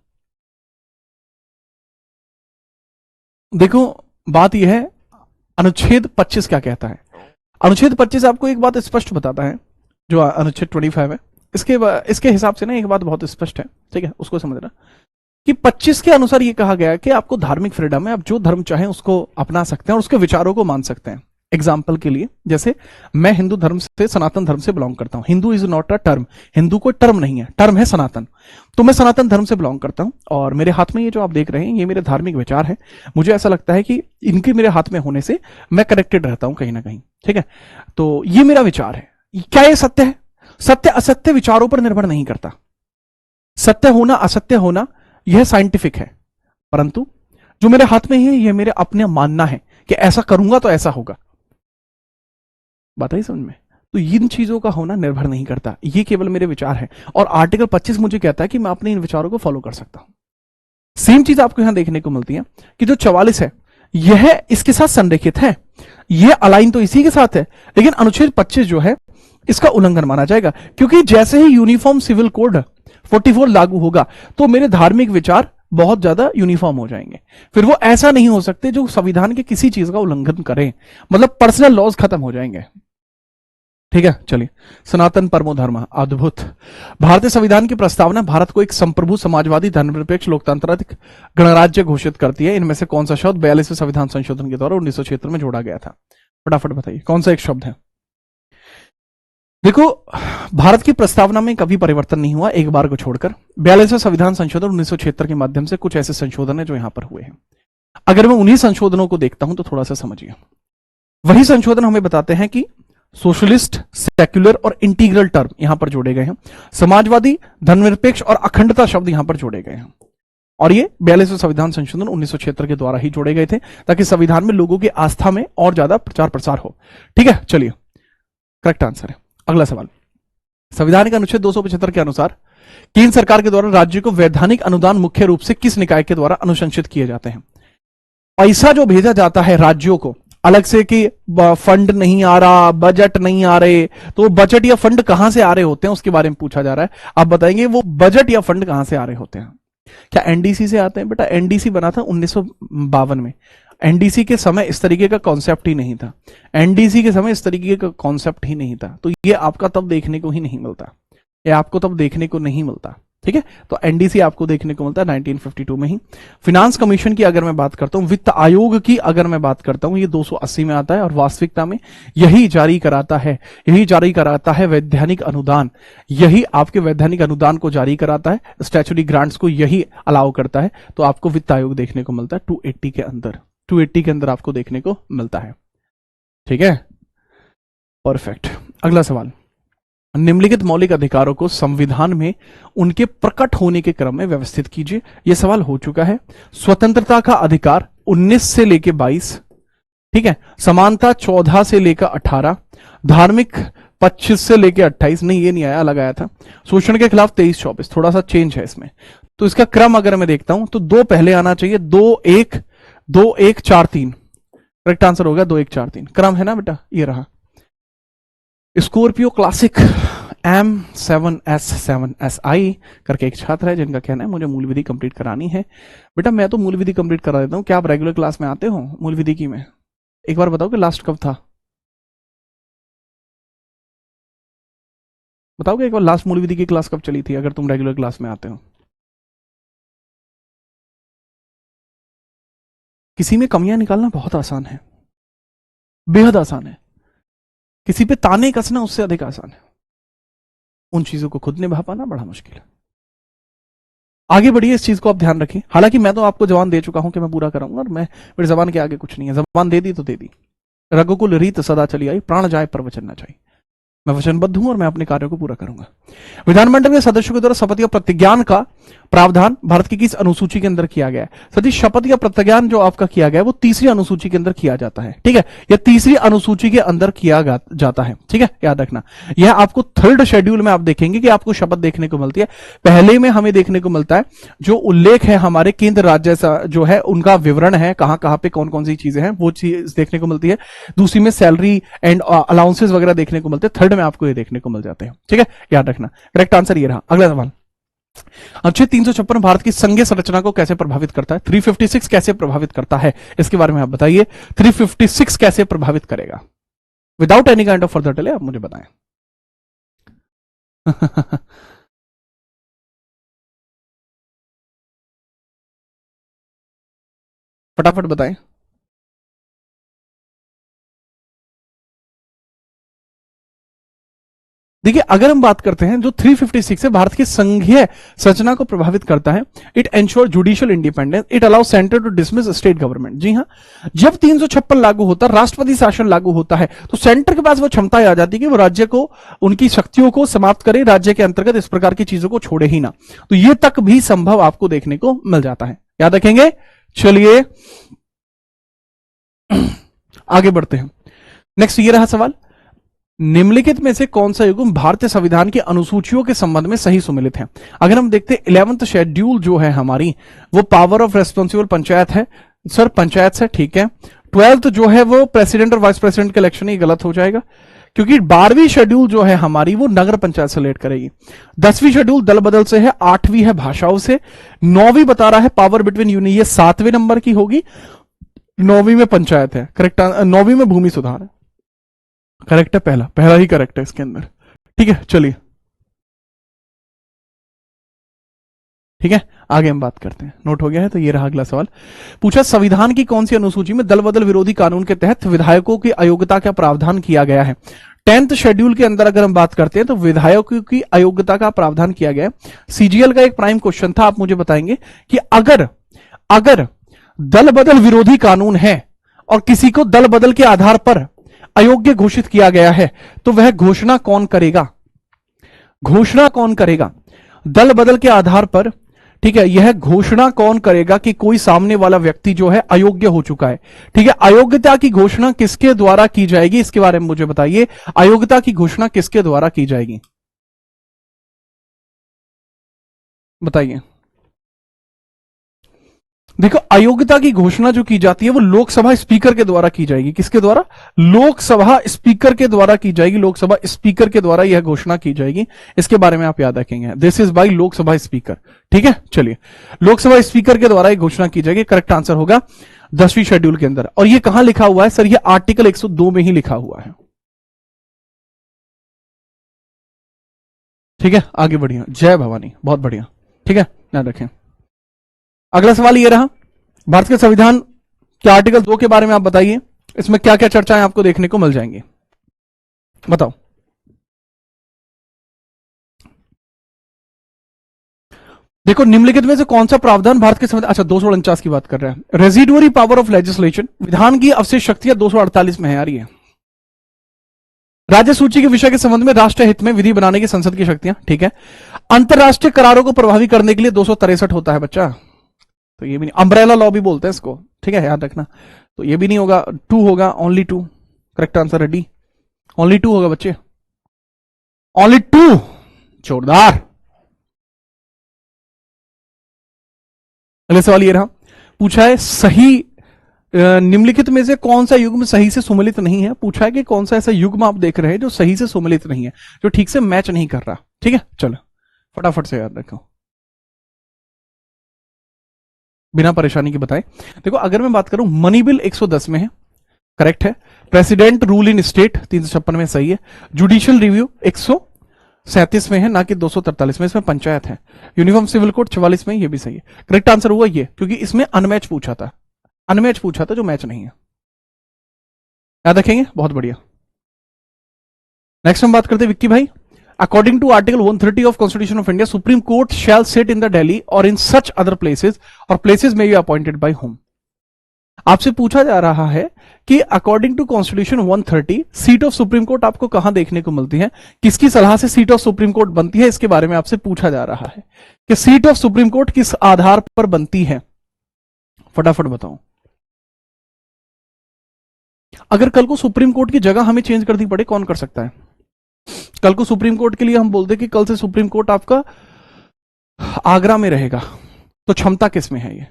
देखो बात यह है, अनुच्छेद 25 क्या कहता है? अनुच्छेद 25 आपको एक बात स्पष्ट बताता है, जो अनुच्छेद 25 है, इसके हिसाब से ना एक बात बहुत स्पष्ट है, ठीक है, उसको समझना कि 25 के अनुसार यह कहा गया कि आपको धार्मिक फ्रीडम है, आप जो धर्म चाहें उसको अपना सकते हैं और उसके विचारों को मान सकते हैं, एग्जाम्पल के लिए, जैसे मैं हिंदू धर्म से, सनातन धर्म से बिलोंग करता हूं। Hindu is not a term, Hindu कोई टर्म नहीं है, टर्म है सनातन। तो मैं सनातन धर्म से बिलोंग करता हूं और मेरे हाथ में ये जो आप देख रहे हैं ये मेरे धार्मिक विचार है। मुझे ऐसा लगता है कि इनके मेरे हाथ में होने से मैं कनेक्टेड रहता हूं कहीं ना कहीं, ठीक है। तो ये मेरा विचार है। क्या ये सत्य है? सत्य असत्य विचारों पर निर्भर नहीं करता। सत्य होना असत्य होना यह साइंटिफिक है, परंतु जो मेरे हाथ में है यह मेरे अपने मानना है कि ऐसा करूंगा तो ऐसा होगा। बात आई समझ में? तो इन चीजों का होना निर्भर नहीं करता, ये केवल मेरे विचार है। और आर्टिकल 25 मुझे कहता है कि मैं अपने इन विचारों को फॉलो कर सकता हूं। सेम चीज आपको यहां देखने को मिलती है कि जो 44 है यह इसके साथ संरेखित है, यह अलाइन तो इसी के साथ है, लेकिन अनुच्छेद 25 जो है इसका उल्लंघन माना जाएगा, क्योंकि जैसे ही यूनिफॉर्म सिविल कोड 44 लागू होगा तो मेरे धार्मिक विचार बहुत ज्यादा यूनिफॉर्म हो जाएंगे। फिर वो ऐसा नहीं हो सकते जो संविधान के किसी चीज का उल्लंघन करें, मतलब पर्सनल लॉज खत्म हो जाएंगे। ठीक है, चलिए। सनातन परमो धर्म, अद्भुत। भारतीय संविधान की प्रस्तावना भारत को एक संप्रभु, समाजवादी, धर्मनिरपेक्ष, लोकतांत्रिक गणराज्य घोषित करती है। इनमें से कौन सा शब्द 42वें संविधान संशोधन के द्वारा 1976 में जोड़ा गया था? फटाफट बताइए कौन सा एक शब्द है। देखो, भारत की प्रस्तावना में कभी परिवर्तन नहीं हुआ एक बार को छोड़कर। 42वें संविधान संशोधन 1976 के माध्यम से कुछ ऐसे संशोधन है जो यहां पर हुए हैं। अगर मैं उन्हीं संशोधनों को देखता हूं तो थोड़ा सा समझिए। वही संशोधन हमें बताते हैं कि सोशलिस्ट, सेक्युलर और इंटीग्रल टर्म यहां पर जोड़े गए हैं। समाजवादी, धर्मनिरपेक्ष और अखंडता शब्द यहां पर जोड़े गए हैं। और ये 42वें संविधान संशोधन 1976 के द्वारा ही जोड़े गए थे, ताकि संविधान में लोगों की आस्था में और ज्यादा प्रचार प्रसार हो। ठीक है, चलिए, करेक्ट आंसर है। अगला सवाल। संविधान के अनुच्छेद 275 के अनुसार केंद्र सरकार के द्वारा राज्य को वैधानिक अनुदान मुख्य रूप से किस निकाय के द्वारा अनुशंसित किए जाते हैं? पैसा जो भेजा जाता है राज्यों को अलग से कि फंड नहीं आ रहा, बजट नहीं आ रहे, तो बजट या फंड कहां से आ रहे होते हैं उसके बारे में पूछा जा रहा है। आप बताएंगे वो बजट या फंड कहां से आ रहे होते हैं? क्या एनडीसी से आते हैं? बेटा, एनडीसी बना था 1952 में। एनडीसी के समय इस तरीके का कॉन्सेप्ट ही नहीं था। एनडीसी के समय इस तरीके का कॉन्सेप्ट ही नहीं था। तो ये आपका तब देखने को ही नहीं मिलता, ये आपको तब देखने को नहीं मिलता। ठीक है, तो एनडीसी आपको देखने को मिलता है 1952 में ही। फिनांस कमीशन की अगर मैं बात करता हूं, वित्त आयोग की अगर मैं बात करता हूं, ये 280 में आता है और वास्तविकता में यही जारी कराता है वैधानिक अनुदान। यही आपके वैधानिक अनुदान को जारी कराता है, स्टैच्यूटरी ग्रांट्स को यही अलाउ करता है। तो आपको वित्त आयोग देखने को मिलता है 280 के अंदर, 280 के अंदर आपको देखने को मिलता है। ठीक है, परफेक्ट। अगला सवाल। निम्नलिखित मौलिक अधिकारों को संविधान में उनके प्रकट होने के क्रम में व्यवस्थित कीजिए। यह सवाल हो चुका है। स्वतंत्रता का अधिकार 19 से लेकर 22, ठीक है। समानता 14 से लेकर 18, धार्मिक 25 से लेकर 28, नहीं ये नहीं आया, अलग आया था। शोषण के खिलाफ 23-24, थोड़ा सा चेंज है इसमें। तो इसका क्रम अगर मैं देखता हूं तो दो पहले आना चाहिए, 2-1-4-3, करेक्ट आंसर होगा 2-1-4-3। क्रम है ना बेटा, ये रहा। स्कॉर्पियो क्लासिक M7S7SI करके एक छात्र है जिनका कहना है मुझे मूल विधि कंप्लीट करानी है। बेटा, मैं तो मूल विधि कंप्लीट करा देता हूं। क्या आप रेगुलर क्लास में आते हो मूल विधि की में? एक बार बताओ कि लास्ट कब था? बताओगे एक बार लास्ट मूल विधि की क्लास कब चली थी, अगर तुम रेगुलर क्लास में आते हो? किसी में कमियां निकालना बहुत आसान है, बेहद आसान है। किसी पे ताने कसना उससे अधिक आसान है। उन चीजों को खुद निभा पाना बड़ा मुश्किल है। आगे बढ़िए, इस चीज को आप ध्यान रखिए। हालांकि मैं तो आपको जवान दे चुका हूं कि मैं पूरा कराऊंगा, और मैं मेरी जबान के आगे कुछ नहीं है। जबान दे दी तो दे दी। रघुकुल रीत सदा चली आई, प्राण जाए पर वचन न जाए। मैं वचनबद्ध हूं और मैं अपने कार्यों को पूरा करूंगा। विधानमंडल के सदस्यों के द्वारा शपथ या प्रतिज्ञान का प्रावधान भारत की किस अनुसूची के अंदर किया गया है? सतीश, शपथ या प्रतिज्ञान जो आपका किया गया है वो तीसरी अनुसूची के अंदर किया जाता है। ठीक है, यह तीसरी अनुसूची के अंदर किया जाता है। ठीक है, याद रखना। यह आपको थर्ड शेड्यूल में आप देखेंगे कि आपको शपथ देखने को मिलती है। पहले में हमें देखने को मिलता है जो उल्लेख है हमारे केंद्र राज्य जो है उनका विवरण है, कहां कहां पे कौन कौन सी चीजें हैं वो चीज देखने को मिलती है। दूसरी में सैलरी एंड अलाउंसेस वगैरह देखने को मिलते हैं। थर्ड में आपको ये देखने को मिल जाते हैं। ठीक है, याद रखना। करेक्ट आंसर ये रहा। अगला सवाल। अनुच्छेद 356 भारत की संघीय संरचना को कैसे प्रभावित करता है? 356 कैसे प्रभावित करता है, इसके बारे में आप बताइए। 356 कैसे प्रभावित करेगा? Without any kind of further delay आप मुझे बताएं। फटाफट बताएं। देखिए, अगर हम बात करते हैं जो 356 है भारत की संघीय संरचना को प्रभावित करता है। It ensure judicial independence, it allow centre to dismiss state government. जी हां, जब 356 लागू होता है, राष्ट्रपति शासन लागू होता है, तो सेंटर के पास वो क्षमता आ जाती है कि वो राज्य को, उनकी शक्तियों को समाप्त करे, राज्य के अंतर्गत इस प्रकार की चीजों को छोड़े ही ना। तो ये तक भी संभव आपको देखने को मिल जाता है, याद रखेंगे। चलिए आगे बढ़ते हैं। नेक्स्ट ये रहा सवाल, निम्नलिखित में से कौन सा युग्म भारतीय संविधान की अनुसूचियों के संबंध में सही सुमेलित है? अगर हम देखते हैं 11th शेड्यूल जो है हमारी, वो पावर ऑफ रेस्पॉन्सिबल पंचायत है। सर पंचायत से ठीक है। 12th जो है वो प्रेसिडेंट और वाइस प्रेसिडेंट के इलेक्शन, ही गलत हो जाएगा, क्योंकि 12वीं शेड्यूल जो है हमारी वो नगर पंचायत से लेट करेगी। 10वीं शेड्यूल दल बदल से है, 8वीं है भाषाओं से, 9वीं बता रहा है पावर बिटवीन यूनियन, ये 7वें नंबर की होगी, 9वीं में पंचायत है, करेक्ट। 9वीं में भूमि सुधार है, करेक्ट है, पहला ही करेक्ट है इसके अंदर, ठीक है। चलिए ठीक है, आगे हम बात करते हैं। नोट हो गया है, तो ये रहा अगला सवाल। पूछा, संविधान की कौन सी अनुसूची में दल बदल विरोधी कानून के तहत विधायकों की अयोग्यता का प्रावधान किया गया है? 10th शेड्यूल के अंदर अगर हम बात करते हैं तो विधायकों की अयोग्यता का प्रावधान किया गया है। सीजीएल का एक प्राइम क्वेश्चन था, आप मुझे बताएंगे कि अगर दल बदल विरोधी कानून है और किसी को दल बदल के आधार पर अयोग्य घोषित किया गया है, तो वह घोषणा कौन करेगा? घोषणा कौन करेगा दल बदल के आधार पर? ठीक है, यह घोषणा कौन करेगा कि कोई सामने वाला व्यक्ति जो है अयोग्य हो चुका है? ठीक है, अयोग्यता की घोषणा किसके द्वारा की जाएगी, इसके बारे में मुझे बताइए। अयोग्यता की घोषणा किसके द्वारा की जाएगी, बताइए। देखो, अयोग्यता की घोषणा जो की जाती है वो लोकसभा स्पीकर के द्वारा की जाएगी। किसके द्वारा? लोकसभा स्पीकर के द्वारा की जाएगी। लोकसभा स्पीकर के द्वारा यह घोषणा की जाएगी, इसके बारे में आप याद रखेंगे। This is by Lok Sabha speaker, ठीक है। चलिए, लोकसभा स्पीकर के द्वारा यह घोषणा की जाएगी। करेक्ट आंसर होगा 10वीं शेड्यूल के अंदर। और यह कहां लिखा हुआ है सर? यह आर्टिकल 102 में ही लिखा हुआ है, ठीक है। आगे बढ़िया, जय भवानी, बहुत बढ़िया, ठीक है, याद रखें। अगला सवाल ये रहा, भारत के संविधान के आर्टिकल 2 के बारे में आप बताइए, इसमें क्या क्या चर्चाएं आपको देखने को मिल जाएंगी, बताओ। देखो, निम्नलिखित में से कौन सा प्रावधान भारत के संविधान, अच्छा 249 की बात कर रहे हैं। रेजिडुअरी पावर ऑफ लेजिस्लेशन, विधान की अवशेष शक्तियां 248 में है यार। ये राज्य सूची के विषय के संबंध में राष्ट्र हित में विधि बनाने की संसद की शक्तियां, ठीक है। अंतरराष्ट्रीय करारों को प्रभावी करने के लिए 263 होता है बच्चा, तो ये भी नहीं। अम्ब्रेला लॉ भी बोलते हैं इसको, ठीक है, याद रखना। तो ये भी नहीं होगा, 2 होगा, ओनली 2। करेक्ट आंसर है डी, ओनली 2 होगा बच्चे, ओनली 2। जोरदार। अगले सवाल ये रहा, पूछा है सही निम्नलिखित में से कौन सा युग्म सही से सुमेलित नहीं है? पूछा है कि कौन सा ऐसा युग्म आप देख रहे हैं जो सही से सुमेलित नहीं है, जो ठीक से मैच नहीं कर रहा, ठीक है। चलो फटाफट से याद रखो, बिना परेशानी के बताएं। देखो, अगर मैं बात करूं, मनी बिल 110 में है, करेक्ट है। प्रेसिडेंट रूल इन स्टेट 356 में सही है। जुडिशियल रिव्यू 137 में है, ना कि 243 में, इसमें पंचायत है। यूनिफॉर्म सिविल कोड 44 में, ये भी सही है। करेक्ट आंसर हुआ ये, क्योंकि इसमें अनमैच पूछा था, अनमैच पूछा था जो मैच नहीं है, याद रखेंगे, बहुत बढ़िया। नेक्स्ट हम बात करते हैं विक्की भाई। According to Article 130 of Constitution of India, Supreme Court shall sit in the Delhi or in such other places, or places may be appointed by whom? आपसे पूछा जा रहा है कि according to constitution 130 seat of supreme court आपको कहां देखने को मिलती है, किसकी सलाह से सीट ऑफ सुप्रीम कोर्ट बनती है, इसके बारे में आपसे पूछा जा रहा है कि सीट ऑफ सुप्रीम कोर्ट किस आधार पर बनती है, फटाफट बताओ। अगर कल को सुप्रीम कोर्ट की जगह हमें चेंज करनी पड़े, कौन कर सकता है? कल को सुप्रीम कोर्ट के लिए हम बोलते कि कल से सुप्रीम कोर्ट आपका आगरा में रहेगा, तो क्षमता किस में है ये?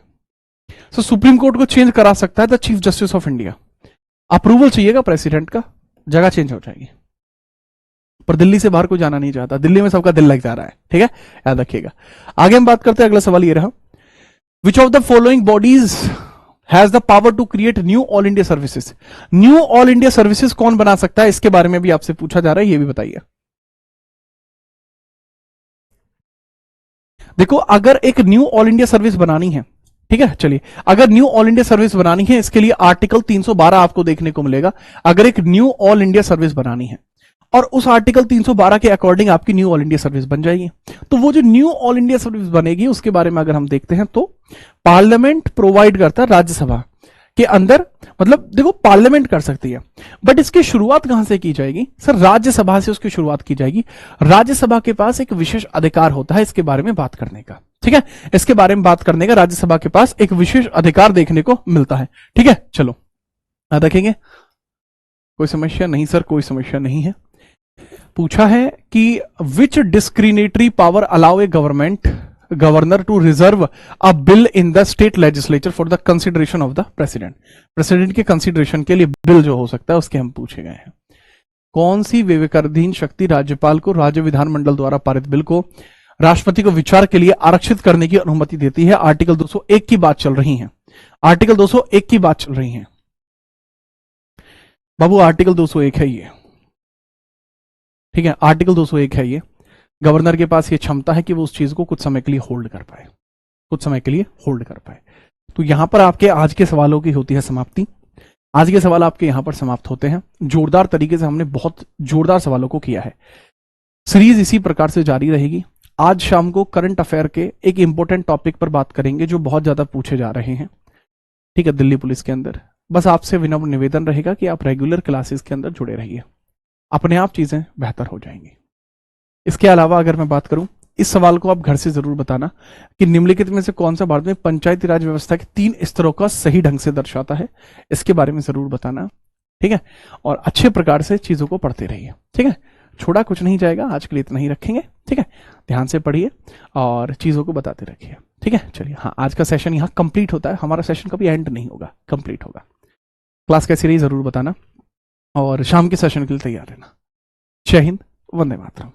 तो सुप्रीम कोर्ट को चेंज करा सकता है the chief justice of India. Approval चाहिएगा प्रेसिडेंट का, जगह चेंज हो जाएगी। पर दिल्ली से बाहर कोई जाना नहीं चाहता, दिल्ली में सबका दिल लग जा रहा है, ठीक है, याद रखिएगा। आगे हम बात करते हैं, अगला सवाल ये रहा, which of the following bodies has the power to create new all India services? New all India services कौन बना सकता है, इसके बारे में भी आपसे पूछा जा रहा है, ये भी बताइए। देखो, अगर एक न्यू ऑल इंडिया सर्विस बनानी है, ठीक है, चलिए, अगर न्यू ऑल इंडिया सर्विस बनानी है, इसके लिए आर्टिकल 312 आपको देखने को मिलेगा। अगर एक न्यू ऑल इंडिया सर्विस बनानी है, और उस आर्टिकल 312 के अकॉर्डिंग आपकी न्यू ऑल इंडिया सर्विस बन जाएगी। तो वो जो न्यू ऑल इंडिया सर्विस बनेगी उसके बारे में अगर हम देखते हैं तो पार्लियामेंट प्रोवाइड करता है राज्यसभा के अंदर, मतलब देखो पार्लियामेंट कर सकती है, बट इसकी शुरुआत कहां से की जाएगी सर? राज्यसभा से उसकी शुरुआत की जाएगी। राज्यसभा के पास एक विशेष अधिकार होता है इसके बारे में बात करने का, ठीक है, इसके बारे में बात करने का राज्यसभा के पास एक विशेष अधिकार देखने को मिलता है, ठीक है। चलो देखेंगे, कोई समस्या नहीं सर? कोई समस्या नहीं है। पूछा है कि which discriminatory power allow a governor to reserve a bill in the state legislature for the consideration of the president. President के कंसिडरेशन के लिए बिल जो हो सकता है उसके हम पूछे गए हैं। कौन सी विवेकाधीन शक्ति राज्यपाल को राज्य विधानमंडल द्वारा पारित बिल को राष्ट्रपति को विचार के लिए आरक्षित करने की अनुमति देती है? आर्टिकल 201 की बात चल रही है, आर्टिकल 201 की बात चल रही है बाबू, आर्टिकल 201 है ये, ठीक है, आर्टिकल 201 है ये। गवर्नर के पास ये क्षमता है कि वो उस चीज को कुछ समय के लिए होल्ड कर पाए, कुछ समय के लिए होल्ड कर पाए। तो यहां पर आपके आज के सवालों की होती है समाप्ति। आज के सवाल आपके यहां पर समाप्त होते हैं। जोरदार तरीके से हमने बहुत जोरदार सवालों को किया है। सीरीज इसी प्रकार से जारी रहेगी। आज शाम को करंट अफेयर के एक इंपॉर्टेंट टॉपिक पर बात करेंगे जो बहुत ज्यादा पूछे जा रहे हैं, ठीक है, दिल्ली पुलिस के अंदर। बस आपसे विनम्र निवेदन रहेगा कि आप रेगुलर क्लासेस के अंदर जुड़े रहिए, अपने आप चीजें बेहतर हो जाएंगी। इसके अलावा अगर मैं बात करूं, इस सवाल को आप घर से जरूर बताना कि निम्नलिखित में से कौन सा भारत में पंचायती राज व्यवस्था के 3 स्तरों का सही ढंग से दर्शाता है, इसके बारे में जरूर बताना, ठीक है। और अच्छे प्रकार से चीजों को पढ़ते रहिए, ठीक है। छोड़ा कुछ नहीं जाएगा, आज के लिए इतना ही रखेंगे, ठीक है। ध्यान से पढ़िए और चीजों को बताते रखिए, ठीक है। चलिए, हाँ, आज का सेशन यहाँ कंप्लीट होता है। हमारा सेशन कभी एंड नहीं होगा, कंप्लीट होगा। क्लास कैसी रही जरूर बताना और शाम के सेशन के लिए तैयार रहना। जय हिंद, वंदे मातरम।